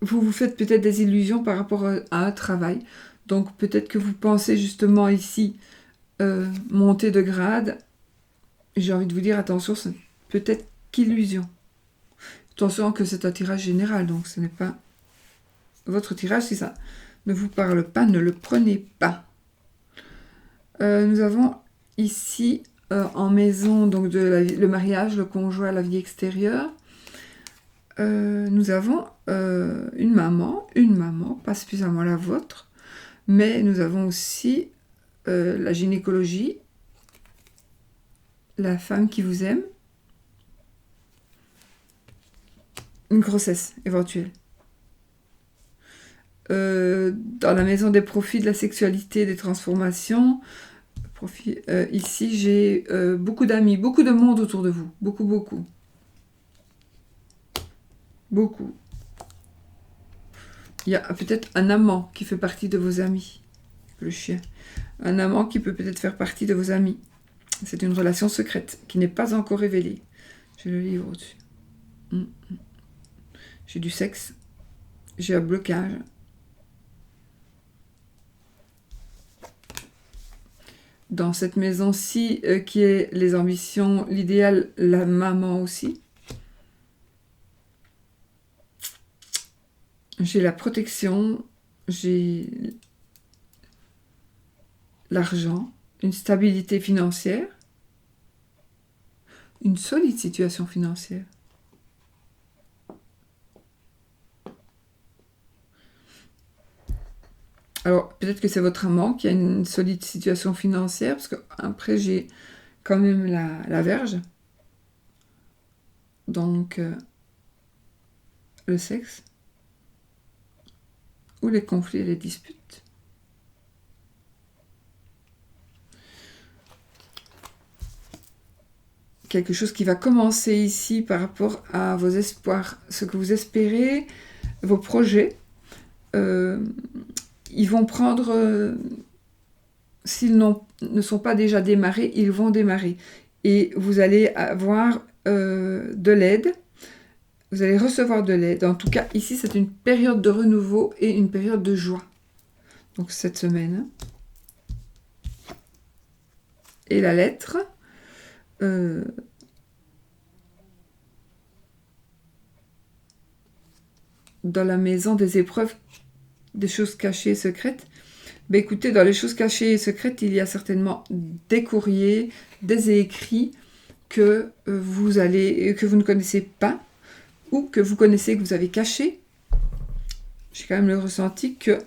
Vous vous faites peut-être des illusions par rapport à un travail. Donc peut-être que vous pensez justement ici monter de grade. J'ai envie de vous dire, attention, c'est peut-être qu'illusion. Attention que c'est un tirage général, donc ce n'est pas votre tirage. Si ça ne vous parle pas, ne le prenez pas. Nous avons ici en maison donc le mariage, le conjoint, la vie extérieure. Nous avons une maman, pas suffisamment la vôtre, mais nous avons aussi la gynécologie, la femme qui vous aime, une grossesse éventuelle. Dans la maison des profits, de la sexualité, des transformations, ici j'ai beaucoup d'amis, beaucoup de monde autour de vous, beaucoup. Il y a peut-être un amant qui fait partie de vos amis, le chien. Un amant qui peut peut-être faire partie de vos amis. C'est une relation secrète qui n'est pas encore révélée. J'ai le livre au-dessus. J'ai du sexe. J'ai un blocage. Dans cette maison-ci, qui est les ambitions, l'idéal, la maman aussi. J'ai la protection. J'ai l'argent. Une stabilité financière. Une solide situation financière. Alors, peut-être que c'est votre amant qui a une solide situation financière, parce que après, j'ai quand même la Vierge. Donc, le sexe. Ou les conflits et les disputes. Quelque chose qui va commencer ici par rapport à vos espoirs, ce que vous espérez, vos projets. Ils vont prendre, s'ils ne sont pas déjà démarrés, ils vont démarrer. Et vous allez avoir de l'aide. Vous allez recevoir de l'aide. En tout cas, ici, c'est une période de renouveau et une période de joie. Donc, cette semaine. Et la lettre. Dans la maison des épreuves, des choses cachées et secrètes. Ben écoutez, dans les choses cachées et secrètes, il y a certainement des courriers, des écrits que vous ne connaissez pas, ou que vous connaissez, que vous avez cachés. J'ai quand même le ressenti que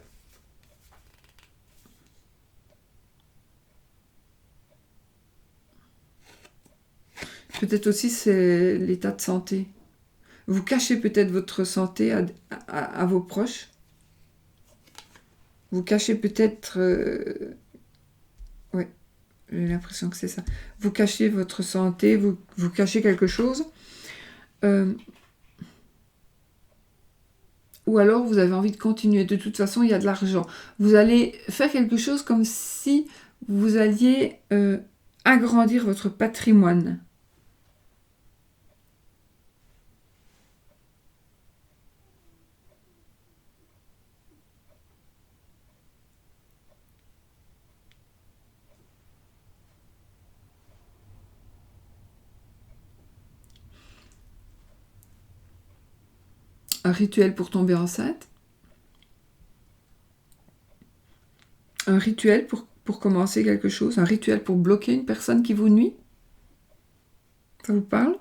peut-être aussi c'est l'état de santé. Vous cachez peut-être votre santé à vos proches. Vous cachez peut-être... ouais, j'ai l'impression que c'est ça. Vous cachez votre santé, vous cachez quelque chose. Ou alors vous avez envie de continuer. De toute façon, il y a de l'argent. Vous allez faire quelque chose comme si vous alliez agrandir votre patrimoine. Un rituel pour tomber enceinte. Un rituel pour commencer quelque chose. Un rituel pour bloquer une personne qui vous nuit. Ça vous parle?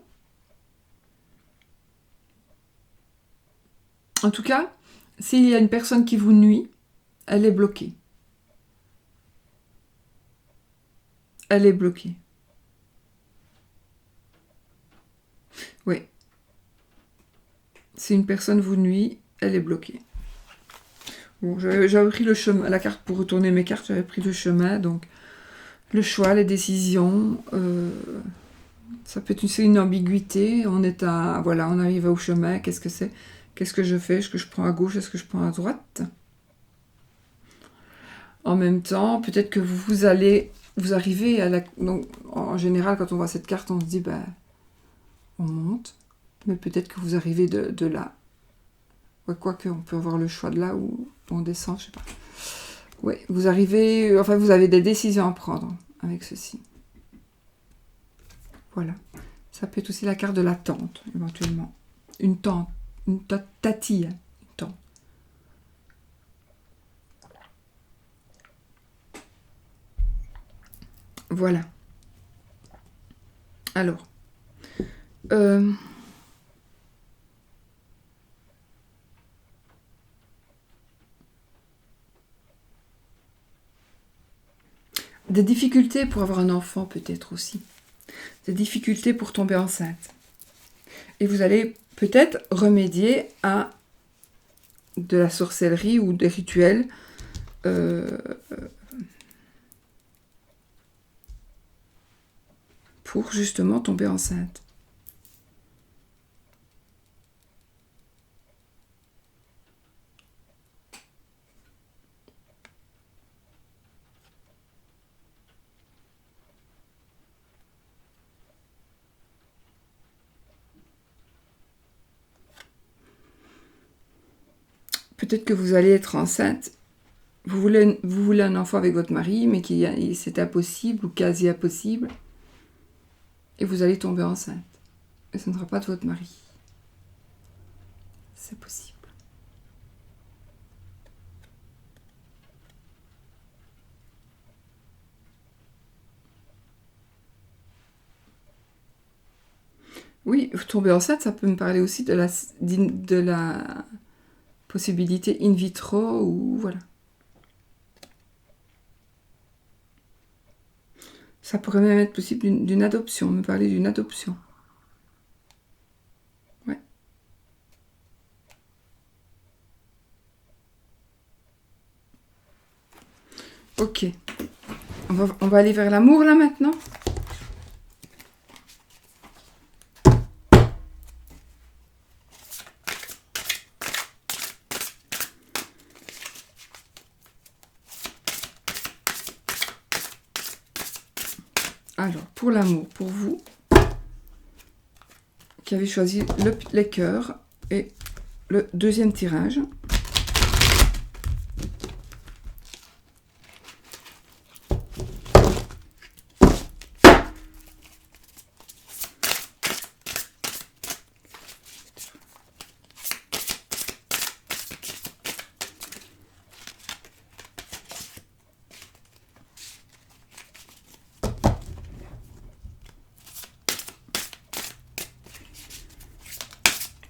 En tout cas, s'il y a une personne qui vous nuit, elle est bloquée. Elle est bloquée. Oui. Si une personne vous nuit, elle est bloquée. Bon, j'avais pris le chemin, la carte pour retourner mes cartes, j'avais pris le chemin, donc le choix, les décisions, ça peut être une ambiguïté, on est à, voilà, on arrive au chemin, qu'est-ce que c'est? Qu'est-ce que je fais? Est-ce que je prends à gauche? Est-ce que je prends à droite? En même temps, peut-être que vous arrivez à la... Donc, en général, quand on voit cette carte, on se dit, ben, on monte, mais peut-être que vous arrivez de là. Ouais, quoique, on peut avoir le choix de là ou on descend, je sais pas. Oui, vous arrivez... Enfin, vous avez des décisions à prendre avec ceci. Voilà. Ça peut être aussi la carte de la tante, éventuellement. Une tante, une tatille, une tante. Voilà. Alors. Des difficultés pour avoir un enfant, peut-être aussi. Des difficultés pour tomber enceinte. Et vous allez peut-être remédier à de la sorcellerie ou des rituels pour justement tomber enceinte. Peut-être que vous allez être enceinte. Vous voulez un enfant avec votre mari, mais c'est impossible ou quasi impossible. Et vous allez tomber enceinte. Et ce ne sera pas de votre mari. C'est possible. Oui, tomber enceinte, ça peut me parler aussi de la possibilité in vitro ou voilà. Ça pourrait même être possible d'une adoption, me parler d'une adoption. Ouais. Ok. On va aller vers l'amour là maintenant. Alors, pour l'amour, pour vous, qui avez choisi les cœurs et le deuxième tirage.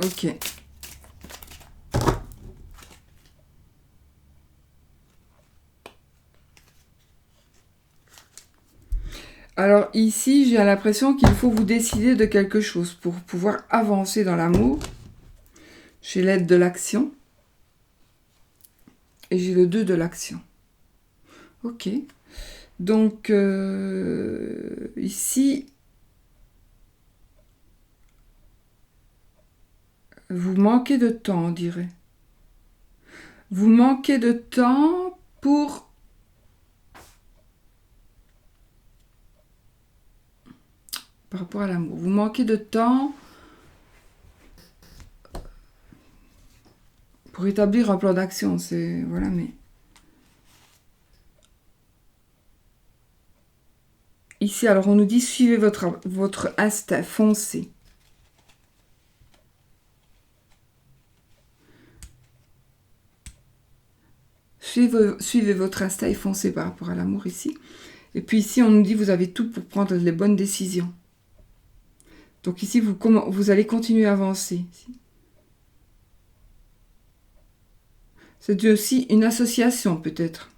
Ok. Alors ici, j'ai l'impression qu'il faut vous décider de quelque chose pour pouvoir avancer dans l'amour. J'ai l'aide de l'action. Et j'ai le 2 de l'action. Ok. Donc ici, vous manquez de temps, on dirait. Vous manquez de temps pour... Par rapport à l'amour. Vous manquez de temps pour établir un plan d'action. C'est... Voilà, mais... Ici, alors, on nous dit, suivez votre instinct, foncez. suivez votre instinct et foncez par rapport à l'amour ici. Et puis ici, on nous dit vous avez tout pour prendre les bonnes décisions. Donc ici, vous allez continuer à avancer. C'est aussi une association peut-être.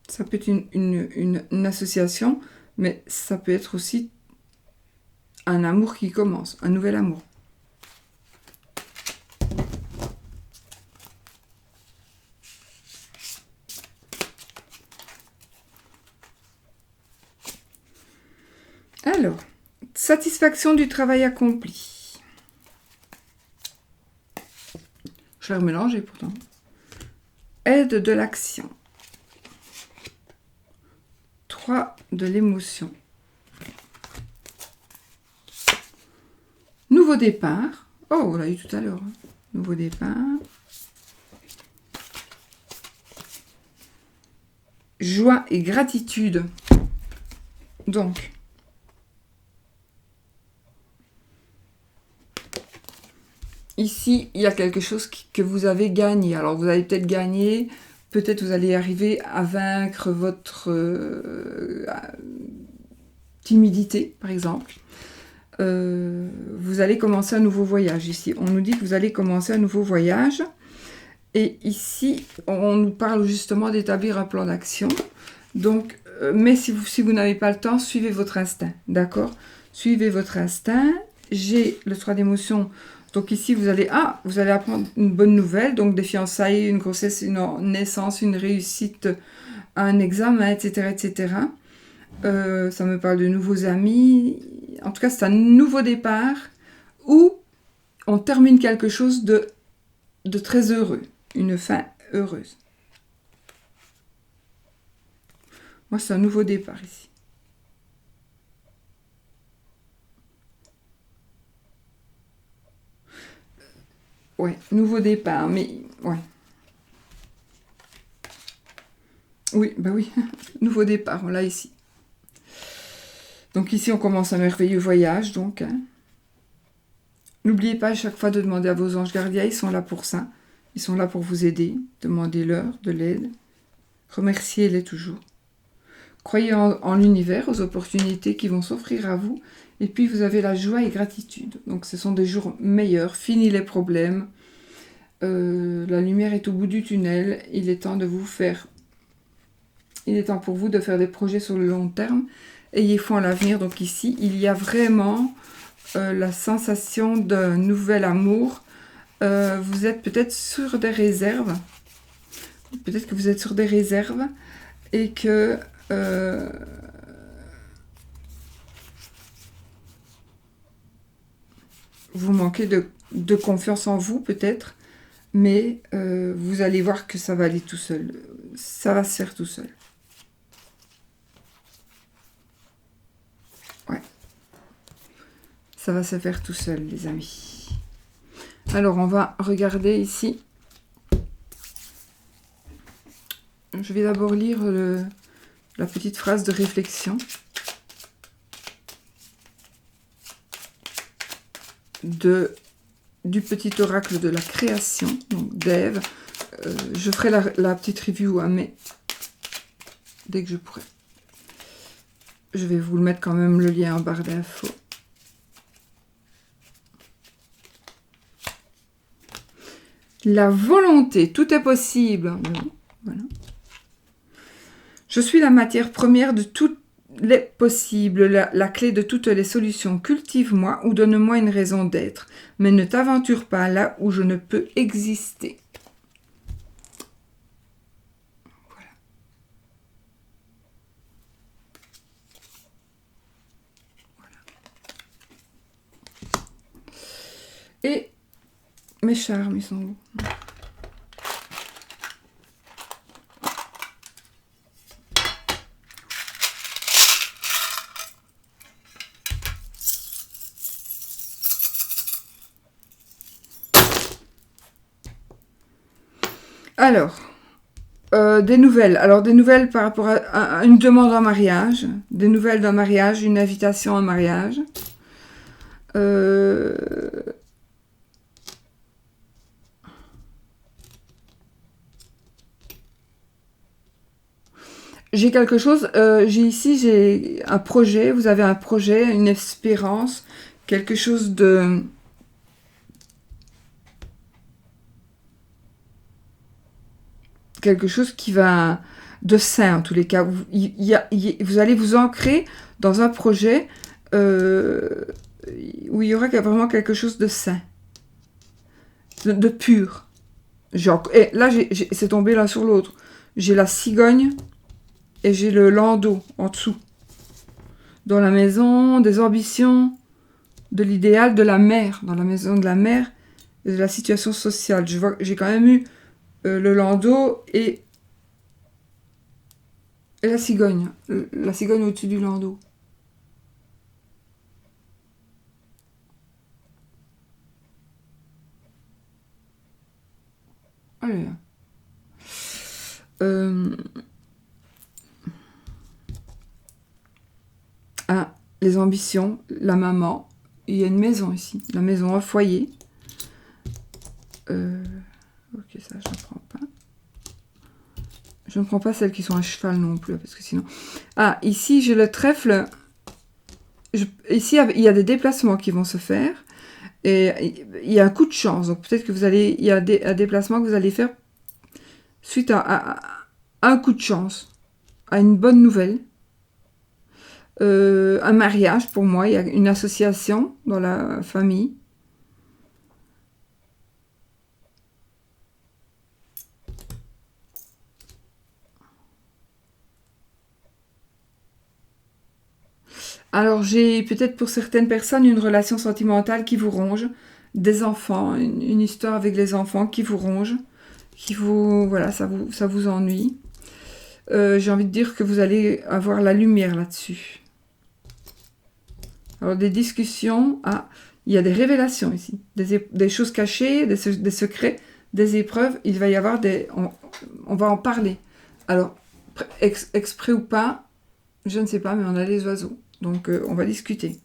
Ça peut être une association, mais ça peut être aussi un amour qui commence, un nouvel amour. Alors, satisfaction du travail accompli. Je vais remélanger pourtant. Aide de l'action. 3 de l'émotion. Nouveau départ. Oh, on l'a eu tout à l'heure. Nouveau départ. Joie et gratitude. Donc, ici, il y a quelque chose que vous avez gagné. Alors, vous avez peut-être gagné, peut-être vous allez arriver à vaincre votre timidité, par exemple. Vous allez commencer un nouveau voyage. Ici, on nous dit que vous allez commencer un nouveau voyage. Et ici, on nous parle justement d'établir un plan d'action. Donc, mais si vous n'avez pas le temps, suivez votre instinct. D'accord? Suivez votre instinct. J'ai le 3 d'émotion. Donc ici, vous allez apprendre une bonne nouvelle. Donc des fiançailles, une grossesse, une naissance, une réussite, un examen, etc. etc. Ça me parle de nouveaux amis. En tout cas, c'est un nouveau départ où on termine quelque chose de très heureux. Une fin heureuse. Moi, c'est un nouveau départ ici. Ouais, nouveau départ, mais ouais. Oui, bah oui, nouveau départ, on l'a ici. Donc ici, on commence un merveilleux voyage, donc. Hein. N'oubliez pas à chaque fois de demander à vos anges gardiens, ils sont là pour ça. Ils sont là pour vous aider. Demandez-leur de l'aide. Remerciez-les toujours. Croyez en l'univers, aux opportunités qui vont s'offrir à vous. Et puis, vous avez la joie et gratitude. Donc, ce sont des jours meilleurs. Fini les problèmes. La lumière est au bout du tunnel. Il est temps pour vous de faire des projets sur le long terme. Ayez foi en l'avenir. Donc ici, il y a vraiment la sensation d'un nouvel amour. Vous êtes peut-être sur des réserves. Peut-être que vous êtes sur des réserves et que vous manquez de confiance en vous, peut-être. Mais vous allez voir que ça va aller tout seul. Ça va se faire tout seul. Ouais. Ça va se faire tout seul, les amis. Alors, on va regarder ici. Je vais d'abord lire la petite phrase de réflexion. Du petit oracle de la création, donc d'Ève. Je ferai la petite review, hein, mais dès que je pourrai. Je vais vous le mettre quand même le lien en barre d'infos. La volonté, tout est possible. Voilà. Je suis la matière première de toutes les possibles, la clé de toutes les solutions. Cultive-moi ou donne-moi une raison d'être, mais ne t'aventure pas là où je ne peux exister. Voilà. Voilà. Et mes charmes, ils sont où ? Alors, des nouvelles. Alors, des nouvelles par rapport à une demande en mariage. Des nouvelles d'un mariage, une invitation en mariage. j'ai quelque chose, j'ai un projet, vous avez un projet, une espérance, quelque chose de... Quelque chose qui va... de sain en tous les cas. Vous allez vous ancrer dans un projet où il y aura vraiment quelque chose de sain, de pur. Genre, et là, c'est tombé l'un sur l'autre. J'ai la cigogne et j'ai le landau en dessous. Dans la maison des ambitions, de l'idéal de la mère, dans la maison de la mère et de la situation sociale. Je vois que j'ai quand même eu le landau et la cigogne. La cigogne au-dessus du landau. Allez. Les ambitions, la maman. Il y a une maison ici. La maison, un foyer. Ok, ça, je ne prends pas. Je ne prends pas celles qui sont à cheval non plus, parce que sinon... Ah, ici, j'ai le trèfle. Ici, il y a des déplacements qui vont se faire. Et il y a un coup de chance. Donc, peut-être que vous allez... Il y a un déplacement que vous allez faire suite à un coup de chance. À une bonne nouvelle. Un mariage, pour moi. Il y a une association dans la famille. Alors, j'ai peut-être pour certaines personnes une relation sentimentale qui vous ronge, des enfants, une histoire avec les enfants qui vous ronge, qui vous... Voilà, ça vous ennuie. J'ai envie de dire que vous allez avoir la lumière là-dessus. Alors, des discussions, il y a des révélations ici, des choses cachées, des secrets, des épreuves, il va y avoir des... On va en parler. Alors, exprès ou pas, je ne sais pas, mais on a les oiseaux. Donc, on va discuter.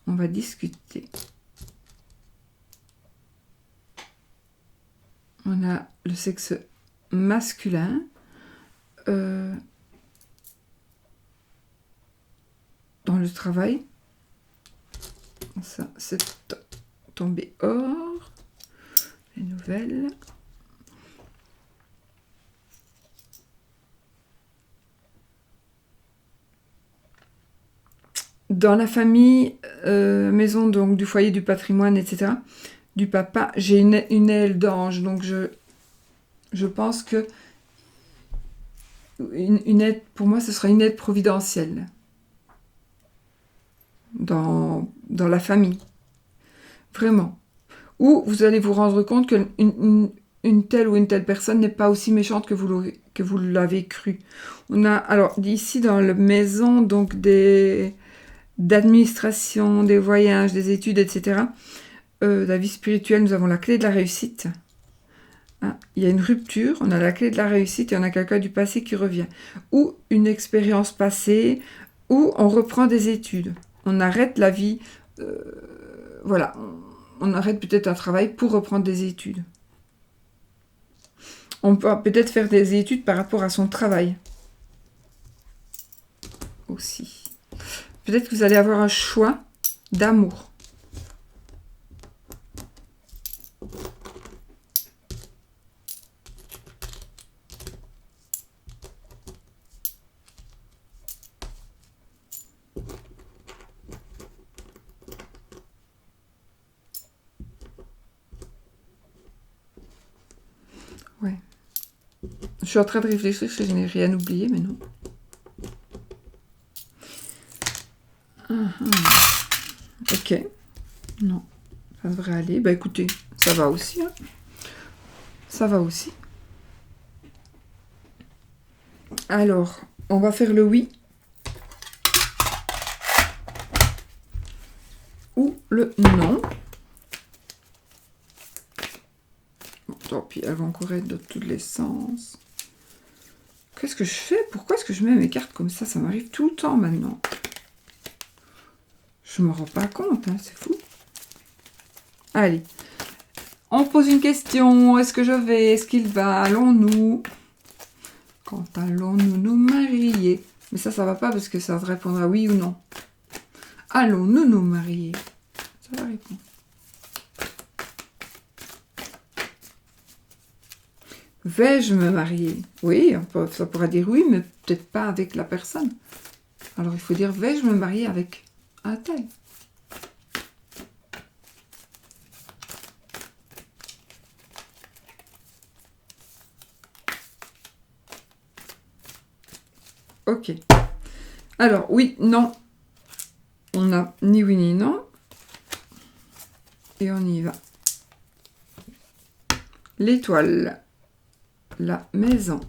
On va discuter. On a le sexe masculin. Dans le travail. Ça, c'est tombé hors. Les nouvelles. Dans la famille, maison donc du foyer, du patrimoine, etc., du papa, j'ai une aile d'ange, donc je pense que une aide, pour moi, ce sera une aide providentielle dans la famille, vraiment. Ou vous allez vous rendre compte qu'une telle ou une telle personne n'est pas aussi méchante que vous l'avez cru. On a, alors, ici, dans la maison, donc d'administration, des voyages, des études, etc., la vie spirituelle, nous avons la clé de la réussite. Il y a une rupture, on a la clé de la réussite et on a quelqu'un du passé qui revient. Ou une expérience passée, ou on reprend des études. On arrête la vie, voilà, on arrête peut-être un travail pour reprendre des études. On peut peut-être faire des études par rapport à son travail. Aussi. Peut-être que vous allez avoir un choix d'amour. Ouais. Je suis en train de réfléchir si je n'ai rien oublié, mais non. Ok. Non. Ça devrait aller. Bah écoutez, ça va aussi. Hein. Ça va aussi. Alors, on va faire le oui. Ou le non. Bon, tant pis, elles vont encore être dans tous les sens. Qu'est-ce que je fais? Pourquoi est-ce que je mets mes cartes comme ça? Ça m'arrive tout le temps maintenant. Je me rends pas compte, hein, c'est fou. Allez. On pose une question. Est-ce que je vais? Est-ce qu'il va? Allons-nous? Quand allons-nous nous marier? Mais ça va pas parce que ça répondra oui ou non. Allons-nous nous marier? Ça va répondre. Vais-je me marier? Oui, ça pourrait dire oui, mais peut-être pas avec la personne. Alors il faut dire vais-je me marier avec un tel? Ok. Alors, oui, non. On n'a ni oui ni non. Et on y va. L'étoile. La maison.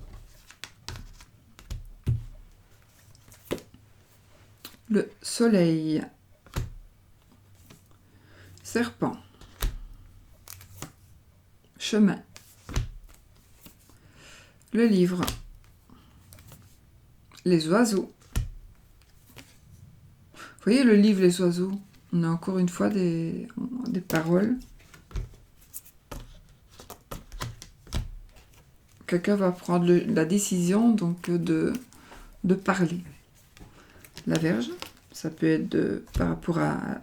Le soleil. Serpent. Chemin. Le livre. Les oiseaux. Vous voyez le livre Les oiseaux? On a encore une fois des paroles. Quelqu'un va prendre la décision donc de parler. La Vierge, ça peut être par rapport à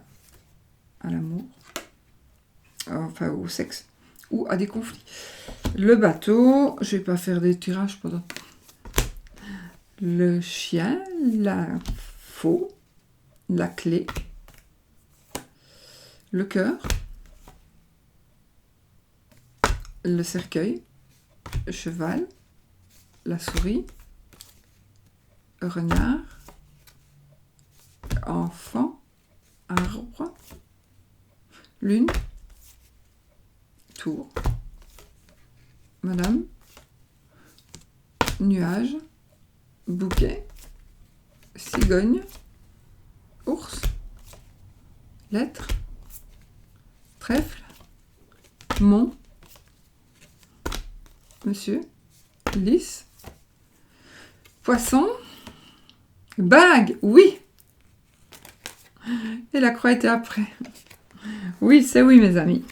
l'amour, enfin au sexe, ou à des conflits. Le bateau, je vais pas faire des tirages pendant. Le chien, la faux, la clé, le cœur, le cercueil, le cheval, la souris, le renard, enfant, arbre, lune, tour, madame, nuage, bouquet, cigogne, ours, lettre, trèfle, mont, monsieur, lys, poisson, bague, oui. Et la croix était après. Oui, c'est oui, mes amis.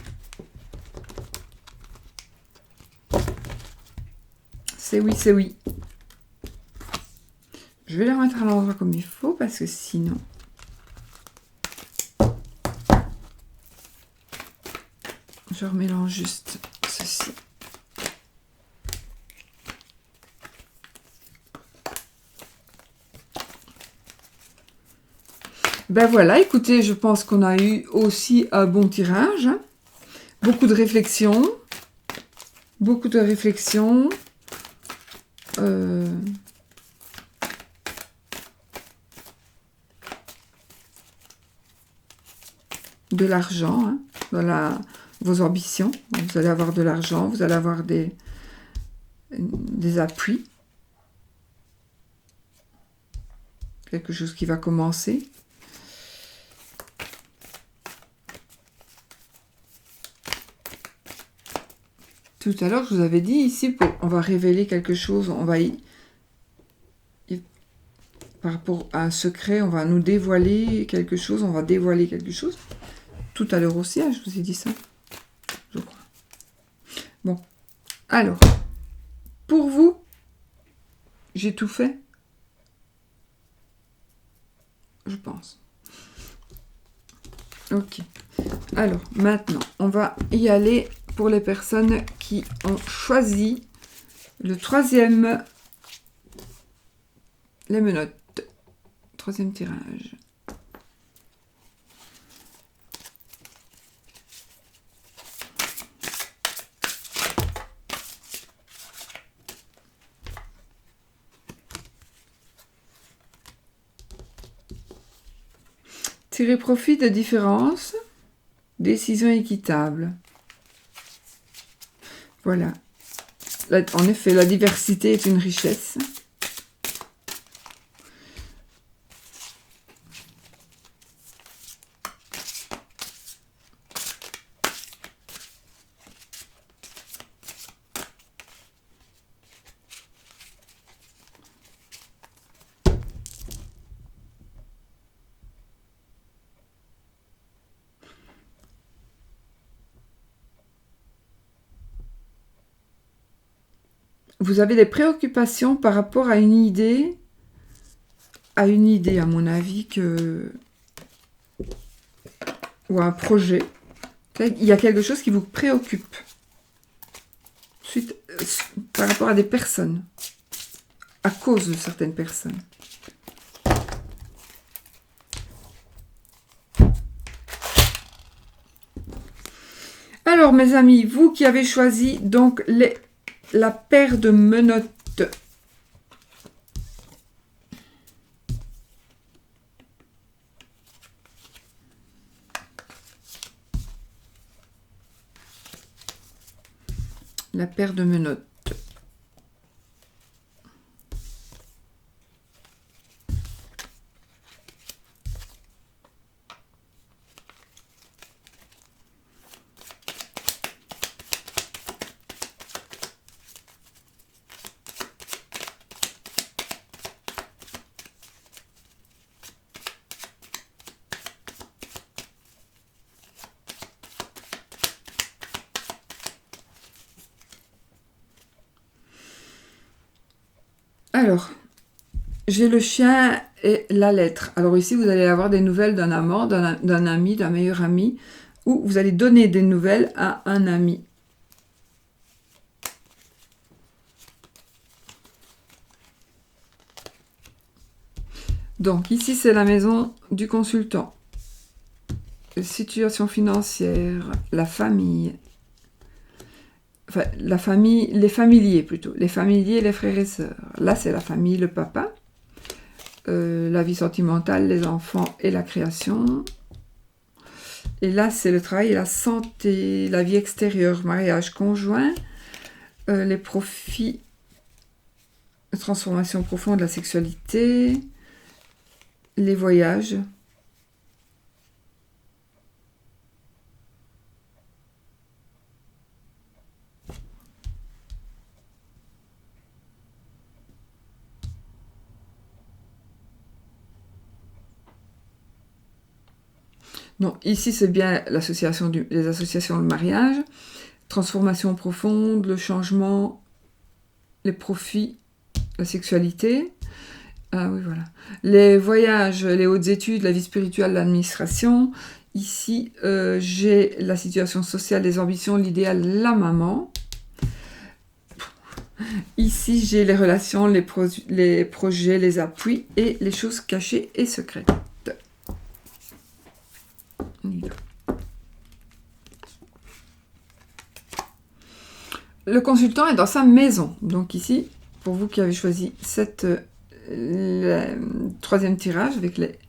C'est oui, c'est oui. Je vais les remettre à l'endroit comme il faut parce que sinon... Je remélange juste ceci. Ben voilà, écoutez, je pense qu'on a eu aussi un bon tirage. Beaucoup de réflexion. Beaucoup de réflexion. De l'argent, hein, dans vos ambitions. Vous allez avoir de l'argent, vous allez avoir des appuis. Quelque chose qui va commencer. Tout à l'heure, je vous avais dit ici, on va révéler quelque chose, on va par rapport à un secret, on va nous dévoiler quelque chose, on va dévoiler quelque chose. Tout à l'heure aussi, hein, je vous ai dit ça, je crois. Bon, alors, pour vous, j'ai tout fait, je pense. Ok, alors maintenant, on va y aller pour les personnes qui ont choisi le troisième, les menottes, troisième tirage. Tirer profit de différences, décision équitable. Voilà. Là, en effet, la diversité est une richesse. vous avez des préoccupations par rapport à une idée, à mon avis, ou à un projet. Il y a quelque chose qui vous préoccupe par rapport à des personnes, à cause de certaines personnes. Alors, mes amis, vous qui avez choisi donc la paire de menottes. La paire de menottes. Alors, j'ai le chien et la lettre. Alors ici, vous allez avoir des nouvelles d'un amant, d'un ami, d'un meilleur ami, ou vous allez donner des nouvelles à un ami. Donc ici, c'est la maison du consultant. Situation financière, la famille. Enfin, la famille, les familiers plutôt. Les familiers, les frères et sœurs. Là, c'est la famille, le papa. La vie sentimentale, les enfants et la création. Et là, c'est le travail et la santé, la vie extérieure, mariage conjoint, les profits, transformation profonde de la sexualité, les voyages. Non, ici, c'est bien les associations de mariage, transformation profonde, le changement, les profits, la sexualité. Ah oui, voilà. Les voyages, les hautes études, la vie spirituelle, l'administration. Ici, j'ai la situation sociale, les ambitions, l'idéal, la maman. Ici, j'ai les relations, les projets, les appuis et les choses cachées et secrètes. Le consultant est dans sa maison. Donc ici, pour vous qui avez choisi le troisième tirage avec les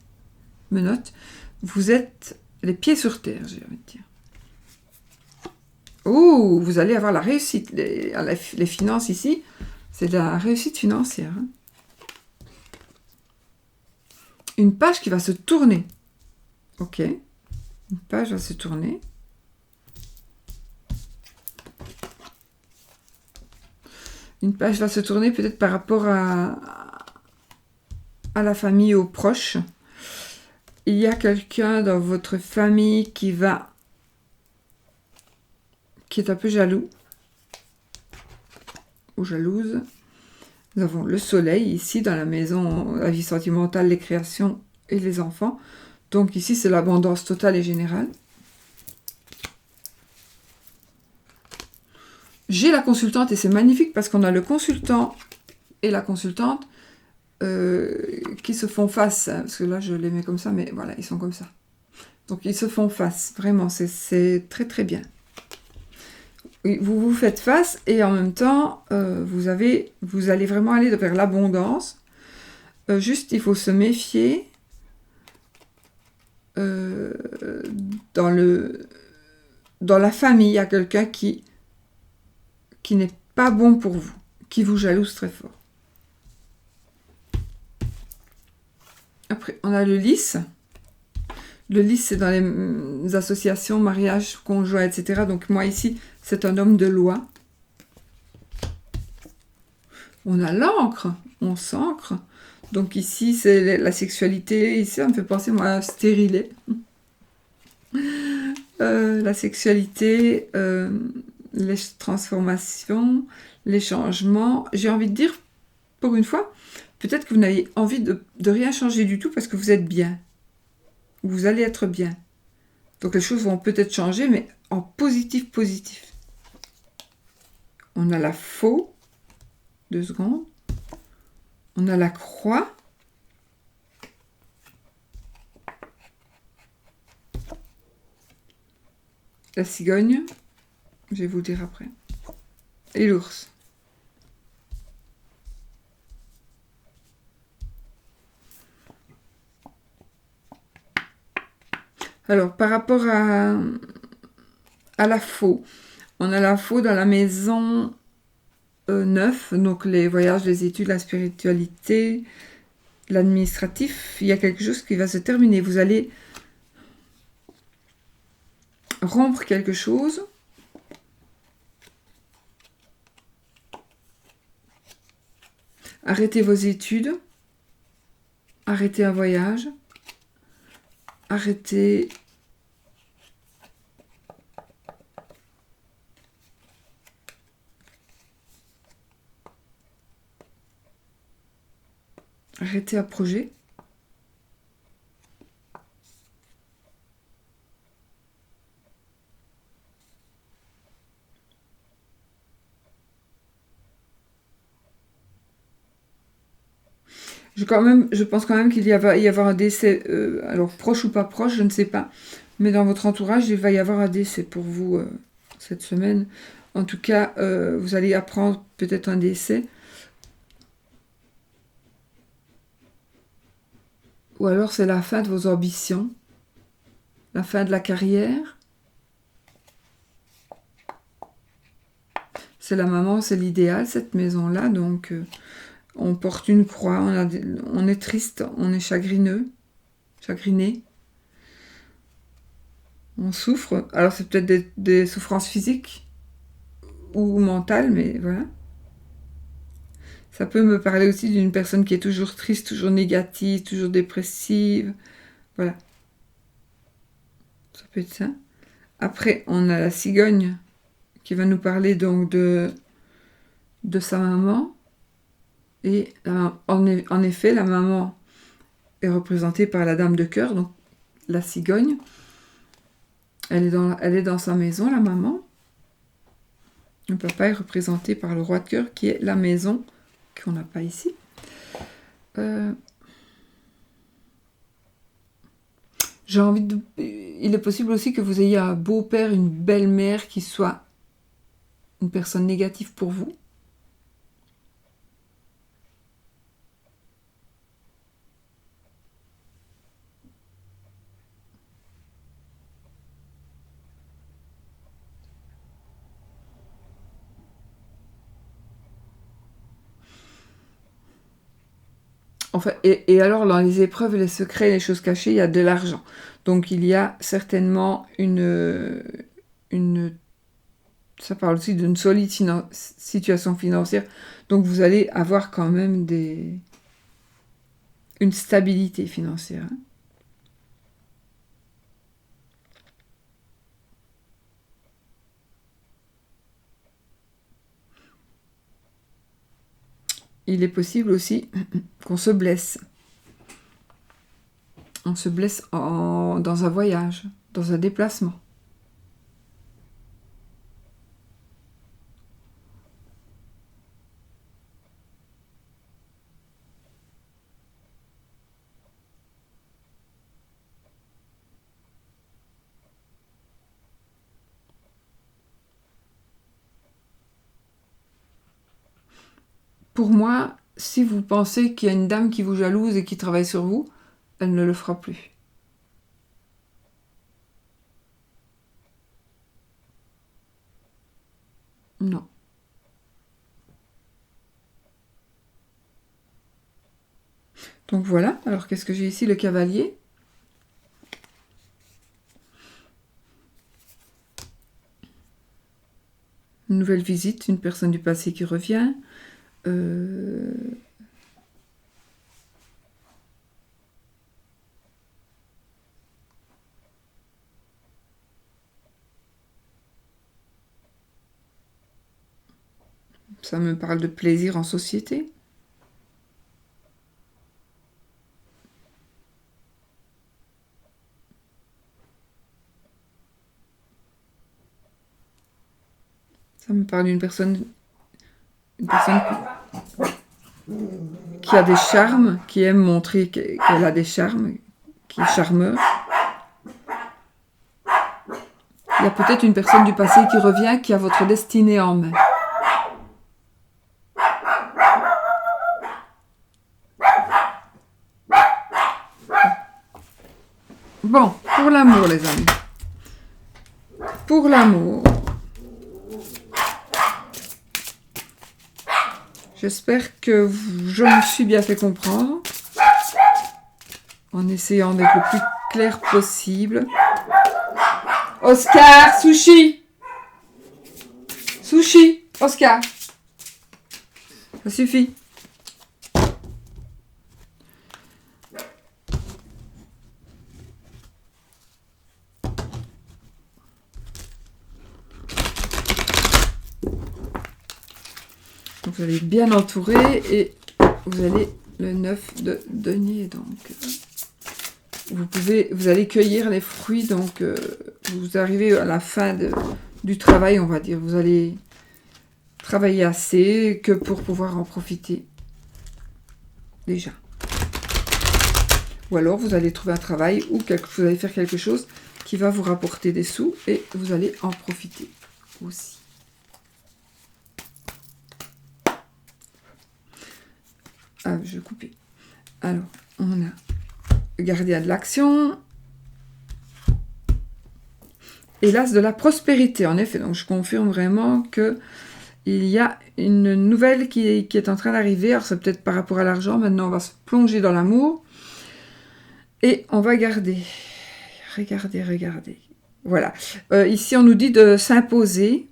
menottes, vous êtes les pieds sur terre, j'ai envie de dire. Oh, vous allez avoir la réussite. Les finances ici, c'est de la réussite financière. Hein. Une page qui va se tourner. Ok. Une page va se tourner. Une page va se tourner peut-être par rapport à la famille, aux proches. Il y a quelqu'un dans votre famille qui est un peu jaloux ou jalouse. Nous avons le soleil ici dans la maison, la vie sentimentale, les créations et les enfants. Donc ici, c'est l'abondance totale et générale. J'ai la consultante et c'est magnifique parce qu'on a le consultant et la consultante qui se font face. Parce que là, je les mets comme ça, mais voilà, ils sont comme ça. Donc, ils se font face. Vraiment, c'est très, très bien. Vous vous faites face et en même temps, vous allez vraiment aller vers l'abondance. Juste, il faut se méfier dans la famille, il y a quelqu'un qui n'est pas bon pour vous, qui vous jalouse très fort. Après, on a le lys. Le lys, c'est dans les associations, mariage, conjoint, etc. Donc moi, ici, c'est un homme de loi. On a l'encre, on s'ancre. Donc ici, c'est la sexualité. Ici, ça me fait penser, moi, à stérilet. La sexualité, les transformations, les changements. J'ai envie de dire, pour une fois, peut-être que vous n'avez envie de rien changer du tout parce que vous êtes bien. Vous allez être bien. Donc les choses vont peut-être changer, mais en positif, positif. On a la faux, 2 secondes. On a la croix. La cigogne, je vais vous le dire après. Et l'ours. Alors, par rapport à la faux, on a la faux dans la maison 9, donc les voyages, les études, la spiritualité, l'administratif. Il y a quelque chose qui va se terminer. Vous allez rompre quelque chose. Arrêtez vos études. Arrêtez un voyage. Arrêtez un projet. Je pense quand même qu'il va y avoir un décès, alors proche ou pas proche, je ne sais pas, mais dans votre entourage, il va y avoir un décès pour vous cette semaine. En tout cas, vous allez apprendre peut-être un décès. Ou alors c'est la fin de vos ambitions, la fin de la carrière. C'est la maman, c'est l'idéal, cette maison-là, donc on porte une croix, on est triste, on est chagriné. On souffre. Alors c'est peut-être des souffrances physiques ou mentales, mais voilà. Ça peut me parler aussi d'une personne qui est toujours triste, toujours négative, toujours dépressive. Voilà. Ça peut être ça. Après, on a la cigogne qui va nous parler donc de sa maman. Et en effet, la maman est représentée par la dame de cœur, donc la cigogne. Elle est dans sa maison, la maman. Le papa est représenté par le roi de cœur, qui est la maison, qu'on n'a pas ici. J'ai envie de... Il est possible aussi que vous ayez un beau-père, une belle-mère qui soit une personne négative pour vous. Enfin, et alors, dans les épreuves, les secrets, les choses cachées, il y a de l'argent. Donc, il y a certainement ça parle aussi d'une solide situation financière. Donc, vous allez avoir quand même une stabilité financière. Il est possible aussi qu'on se blesse. On se blesse dans un voyage, dans un déplacement. Pour moi, si vous pensez qu'il y a une dame qui vous jalouse et qui travaille sur vous, elle ne le fera plus. Non. Donc voilà, alors qu'est-ce que j'ai ici? Le cavalier. Une nouvelle visite, une personne du passé qui revient. Ça me parle de plaisir en société. Ça me parle d'une personne qui a des charmes, qui aime montrer qu'elle a des charmes, qui est charmeur. Il y a peut-être une personne du passé qui revient, qui a votre destinée en main. Bon, pour l'amour, les amis. Pour l'amour. J'espère que je me suis bien fait comprendre. En essayant d'être le plus clair possible. Oscar, sushi. Sushi, Oscar. Ça suffit. Donc vous allez bien entourer et vous allez le 9 de denier. Donc vous allez cueillir les fruits. Donc vous arrivez à la fin du travail, on va dire. Vous allez travailler assez que pour pouvoir en profiter déjà. Ou alors vous allez trouver un travail ou vous allez faire quelque chose qui va vous rapporter des sous et vous allez en profiter aussi. Ah, je vais couper. Alors, on a le gardien de l'action. Et l'as de la prospérité, en effet. Donc, je confirme vraiment que il y a une nouvelle qui est en train d'arriver. Alors, c'est peut-être par rapport à l'argent. Maintenant, on va se plonger dans l'amour. Et on va garder. Regardez. Voilà. Ici, on nous dit de s'imposer.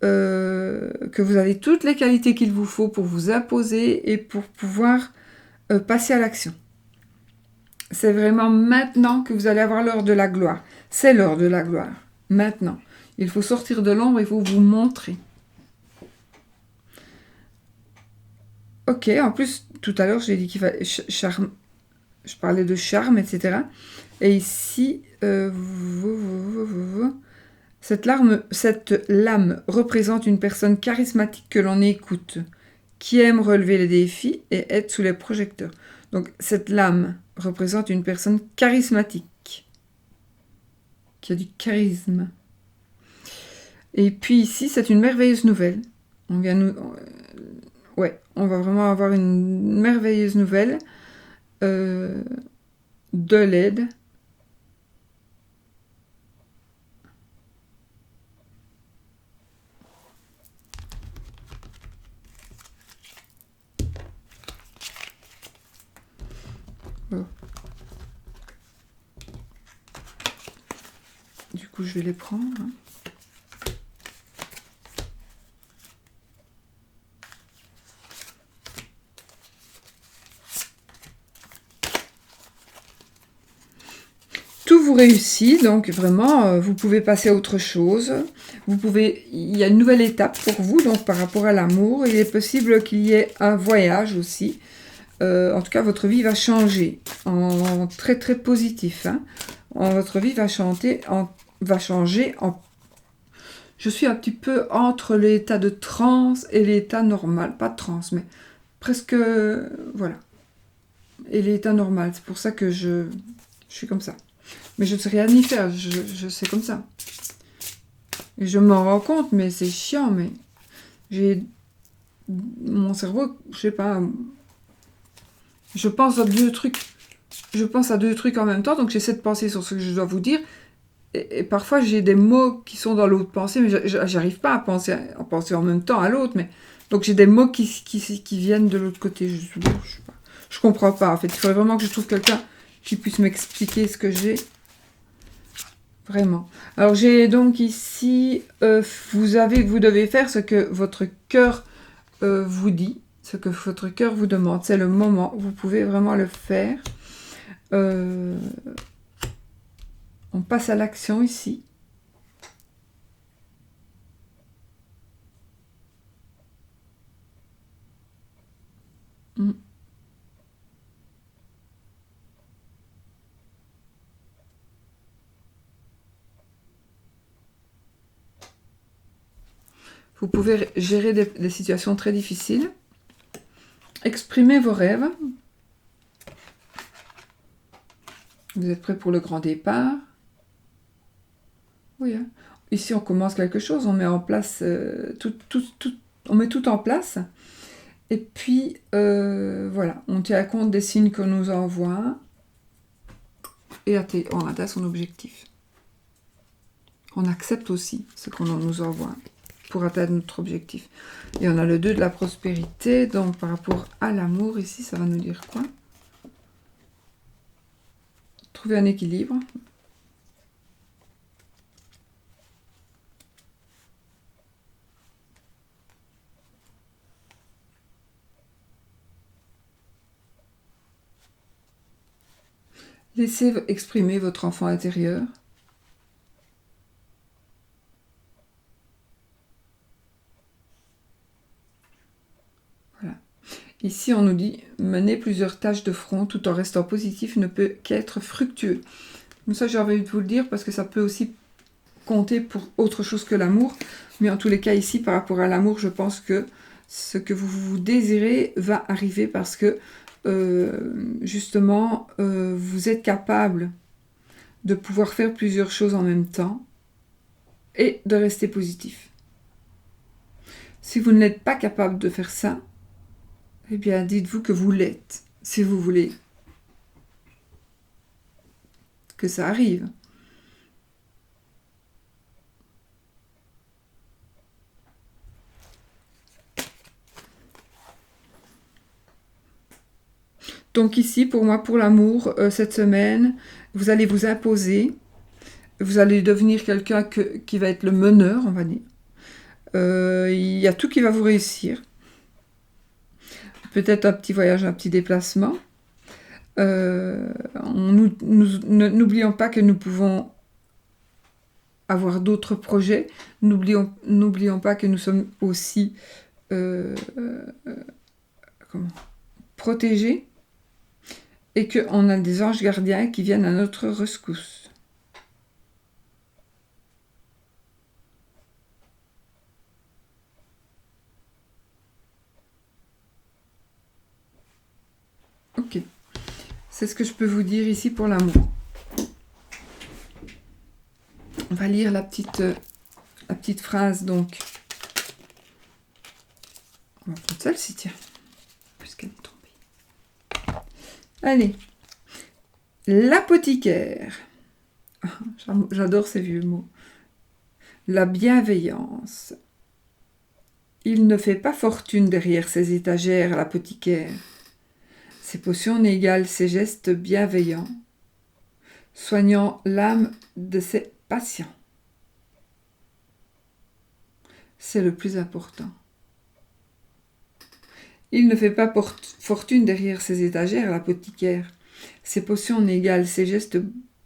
Que vous avez toutes les qualités qu'il vous faut pour vous imposer et pour pouvoir passer à l'action. C'est vraiment maintenant que vous allez avoir l'heure de la gloire. C'est l'heure de la gloire. Maintenant. Il faut sortir de l'ombre, il faut vous montrer. Ok, en plus, tout à l'heure, j'ai dit qu'il fallait charme. Je parlais de charme, etc. Et ici, cette lame représente une personne charismatique que l'on écoute, qui aime relever les défis et être sous les projecteurs. Donc, cette lame représente une personne charismatique, qui a du charisme. Et puis ici, c'est une merveilleuse nouvelle. On va vraiment avoir une merveilleuse nouvelle de l'aide. Oh. Du coup, je vais les prendre. Tout vous réussit, donc vraiment, vous pouvez passer à autre chose. Il y a une nouvelle étape pour vous, donc par rapport à l'amour. Il est possible qu'il y ait un voyage aussi. En tout cas, votre vie va changer en très très positif. Hein. Votre vie va changer en... Je suis un petit peu entre l'état de transe et l'état normal. Pas de transe, mais presque... voilà. Et l'état normal. C'est pour ça que je suis comme ça. Mais je ne sais rien y faire. Je sais comme ça. Et je m'en rends compte, mais c'est chiant. Mais j'ai... Mon cerveau, je sais pas... Je pense à deux trucs. Je pense à deux trucs en même temps, donc j'essaie de penser sur ce que je dois vous dire. Et parfois, j'ai des mots qui sont dans l'autre pensée, mais j'arrive pas à penser en même temps à l'autre. Donc, j'ai des mots qui viennent de l'autre côté. Je comprends pas. En fait, il faudrait vraiment que je trouve quelqu'un qui puisse m'expliquer ce que j'ai. Vraiment. Alors, j'ai donc ici, vous devez faire ce que votre cœur vous dit. Ce que votre cœur vous demande, c'est le moment où vous pouvez vraiment le faire. On passe à l'action ici. Mm. Vous pouvez gérer des situations très difficiles. Exprimez vos rêves. Vous êtes prêts pour le grand départ. Oui, hein. Ici, on commence quelque chose, on met en place on met tout en place. Et puis, voilà, on tient compte des signes qu'on nous envoie et on atteint son objectif. On accepte aussi ce qu'on nous envoie pour atteindre notre objectif. Et on a le 2 de la prospérité, donc par rapport à l'amour, ici, ça va nous dire quoi? Trouver un équilibre. Laissez exprimer votre enfant intérieur. Voilà. Ici, on nous dit « Mener plusieurs tâches de front tout en restant positif ne peut qu'être fructueux ». Mais ça, j'ai envie de vous le dire parce que ça peut aussi compter pour autre chose que l'amour. Mais en tous les cas, ici, par rapport à l'amour, je pense que ce que vous désirez va arriver parce que, justement, vous êtes capable de pouvoir faire plusieurs choses en même temps et de rester positif. Si vous n'êtes pas capable de faire ça, eh bien, dites-vous que vous l'êtes, si vous voulez que ça arrive. Donc ici, pour moi, pour l'amour, cette semaine, vous allez vous imposer, vous allez devenir quelqu'un qui va être le meneur, on va dire. Il y a tout qui va vous réussir. Peut-être un petit voyage, un petit déplacement. N'oublions pas que nous pouvons avoir d'autres projets. N'oublions pas que nous sommes aussi protégés et qu'on a des anges gardiens qui viennent à notre rescousse. Ok. C'est ce que je peux vous dire ici pour l'amour. On va lire la petite phrase, donc. On va prendre celle-ci, tiens, puisqu'elle est tombée. Allez. L'apothicaire. J'adore ces vieux mots. La bienveillance. Il ne fait pas fortune derrière ses étagères, l'apothicaire. Ses potions n'égalent ses gestes bienveillants, soignant l'âme de ses patients. C'est le plus important. Il ne fait pas fortune derrière ses étagères, l'apothicaire. Ses potions n'égalent ses gestes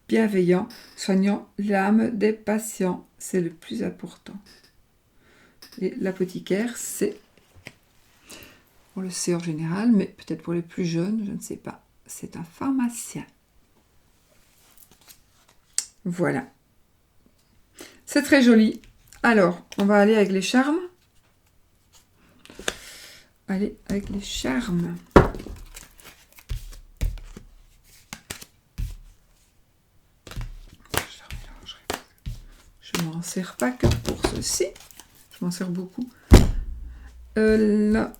bienveillants, soignant l'âme des patients. C'est le plus important. Et l'apothicaire, c'est, on le sait en général, mais peut-être pour les plus jeunes, je ne sais pas, c'est un pharmacien. Voilà. C'est très joli. Alors, on va aller avec les charmes. Allez, avec les charmes. Je ne m'en sers pas que pour ceci. Je m'en sers beaucoup. Là,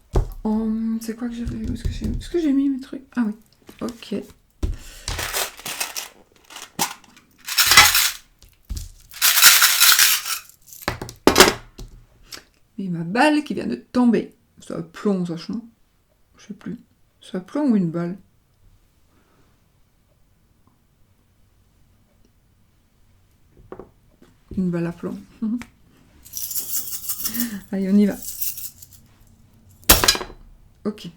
c'est quoi que j'avais... Est-ce que j'ai mis mes trucs? Ah oui, ok. Et ma balle qui vient de tomber. C'est un plomb, ça, non? Je sais plus. C'est un plomb ou une balle? Une balle à plomb. Allez, on y va. Ok.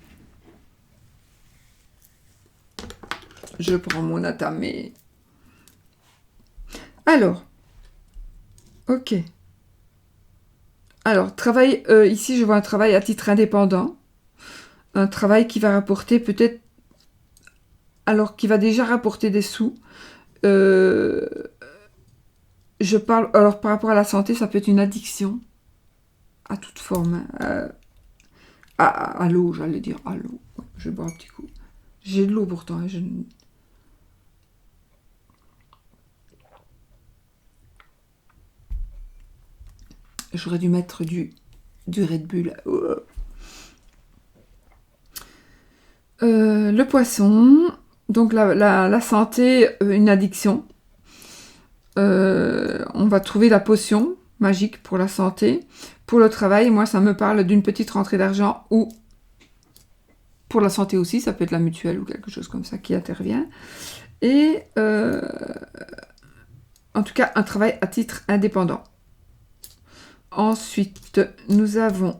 Je prends mon atamé. Alors. Ok. Alors, travail, ici, je vois un travail à titre indépendant. un travail qui va rapporter peut-être, alors qui va déjà rapporter des sous. Je parle, alors par rapport à la santé, ça peut être une addiction à toute forme, hein, à l'eau, j'allais dire, à l'eau. Ouais, je vais boire un petit coup. J'ai de l'eau pourtant, hein, j'aurais dû mettre du Red Bull. Le poisson, donc la santé, une addiction. On va trouver la potion magique pour la santé. Pour le travail, moi, ça me parle d'une petite rentrée d'argent ou pour la santé aussi, ça peut être la mutuelle ou quelque chose comme ça qui intervient. Et en tout cas, un travail à titre indépendant. Ensuite, nous avons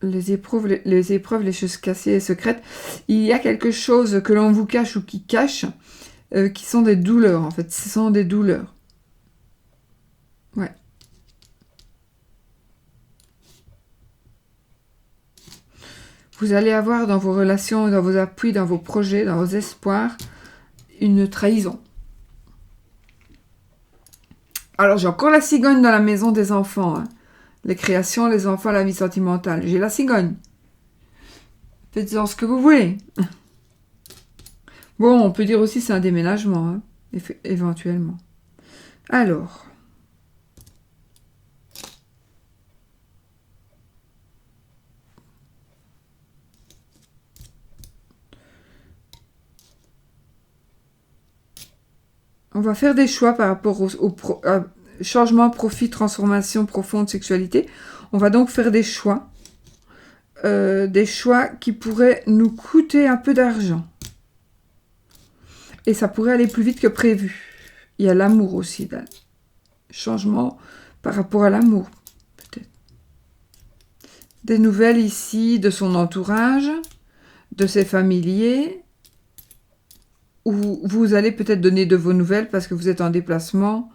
les épreuves, les choses cachées et secrètes. Il y a quelque chose que l'on vous cache ou qui cache, qui sont des douleurs, en fait. Ce sont des douleurs. Ouais. Vous allez avoir dans vos relations, dans vos appuis, dans vos projets, dans vos espoirs, une trahison. Alors, j'ai encore la cigogne dans la maison des enfants. Hein. Les créations, les enfants, la vie sentimentale. J'ai la cigogne. Faites-en ce que vous voulez. Bon, on peut dire aussi c'est un déménagement, hein, éventuellement. Alors. On va faire des choix par rapport au changement, profit, transformation profonde, sexualité. On va donc faire des choix qui pourraient nous coûter un peu d'argent. Et ça pourrait aller plus vite que prévu. Il y a l'amour aussi, là. Changement par rapport à l'amour, peut-être. Des nouvelles ici de son entourage, de ses familiers, ou vous allez peut-être donner de vos nouvelles parce que vous êtes en déplacement,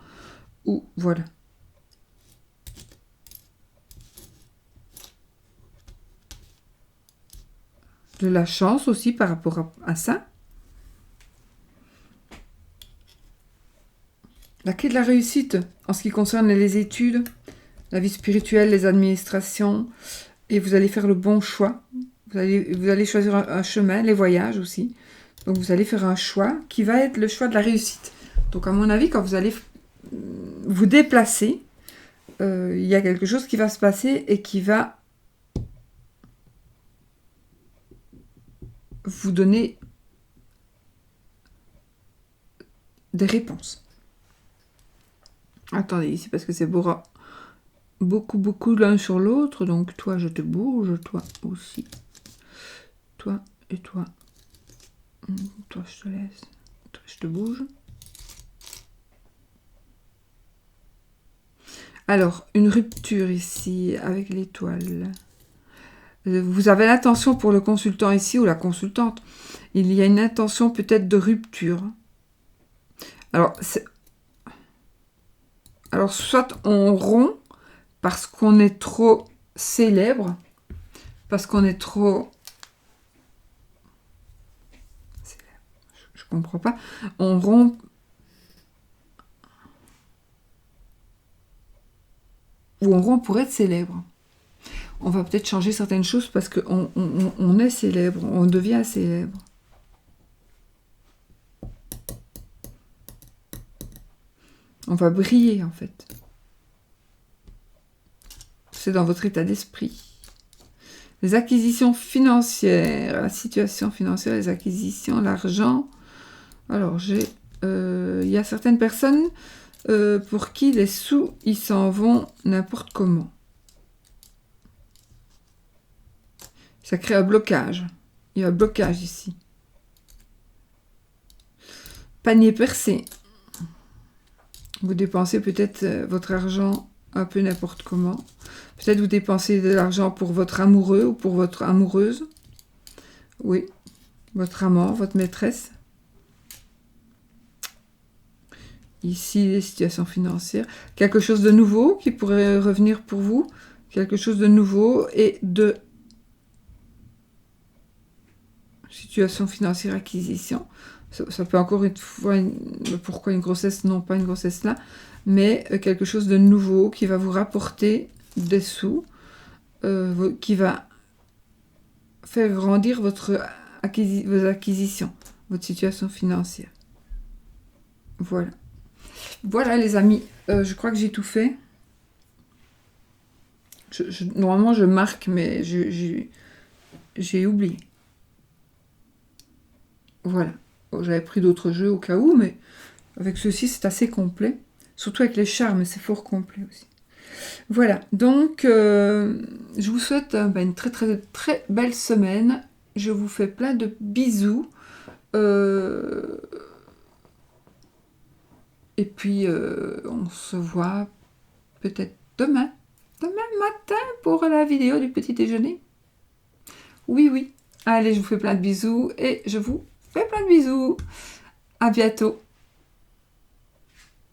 ou voilà. De la chance aussi par rapport à ça. La clé de la réussite en ce qui concerne les études, la vie spirituelle, les administrations, et vous allez faire le bon choix. Vous allez choisir un chemin, les voyages aussi. Donc vous allez faire un choix qui va être le choix de la réussite. Donc à mon avis, quand vous allez vous déplacer, il y a quelque chose qui va se passer et qui va vous donner des réponses. Attendez, ici, parce que c'est beaucoup l'un sur l'autre. Donc, toi, je te bouge. Toi aussi. Toi et toi. Toi, je te laisse. Toi, je te bouge. Alors, une rupture ici avec l'étoile. Vous avez l'intention pour le consultant ici ou la consultante. Il y a une intention peut-être de rupture. Alors, soit on rompt parce qu'on est trop célèbre, parce qu'on est trop... Je comprends pas. On rompt... Ou on rompt pour être célèbre. On va peut-être changer certaines choses parce qu'on est célèbre, on devient célèbre. On va briller, en fait. C'est dans votre état d'esprit. Les acquisitions financières, la situation financière, les acquisitions, l'argent. Alors, il y a certaines personnes pour qui les sous, ils s'en vont n'importe comment. Ça crée un blocage. Il y a un blocage ici. Panier percé. Vous dépensez peut-être votre argent un peu n'importe comment. Peut-être vous dépensez de l'argent pour votre amoureux ou pour votre amoureuse. Oui, votre amant, votre maîtresse. Ici, les situations financières. Quelque chose de nouveau qui pourrait revenir pour vous. Quelque chose de nouveau et de situation financière, acquisition. Ça peut encore une fois, pourquoi une grossesse, non pas une grossesse là, mais quelque chose de nouveau qui va vous rapporter des sous, qui va faire grandir vos acquisitions, votre situation financière. Voilà. Voilà les amis, je crois que j'ai tout fait. Normalement je marque, mais j'ai oublié. Voilà. J'avais pris d'autres jeux au cas où, mais avec ceci c'est assez complet. Surtout avec les charmes, c'est fort complet aussi. Voilà, donc je vous souhaite une très très très belle semaine. Je vous fais plein de bisous. Et puis on se voit peut-être demain matin pour la vidéo du petit déjeuner. Oui, oui. Allez, je vous fais plein de bisous et je vous fais plein de bisous. À bientôt.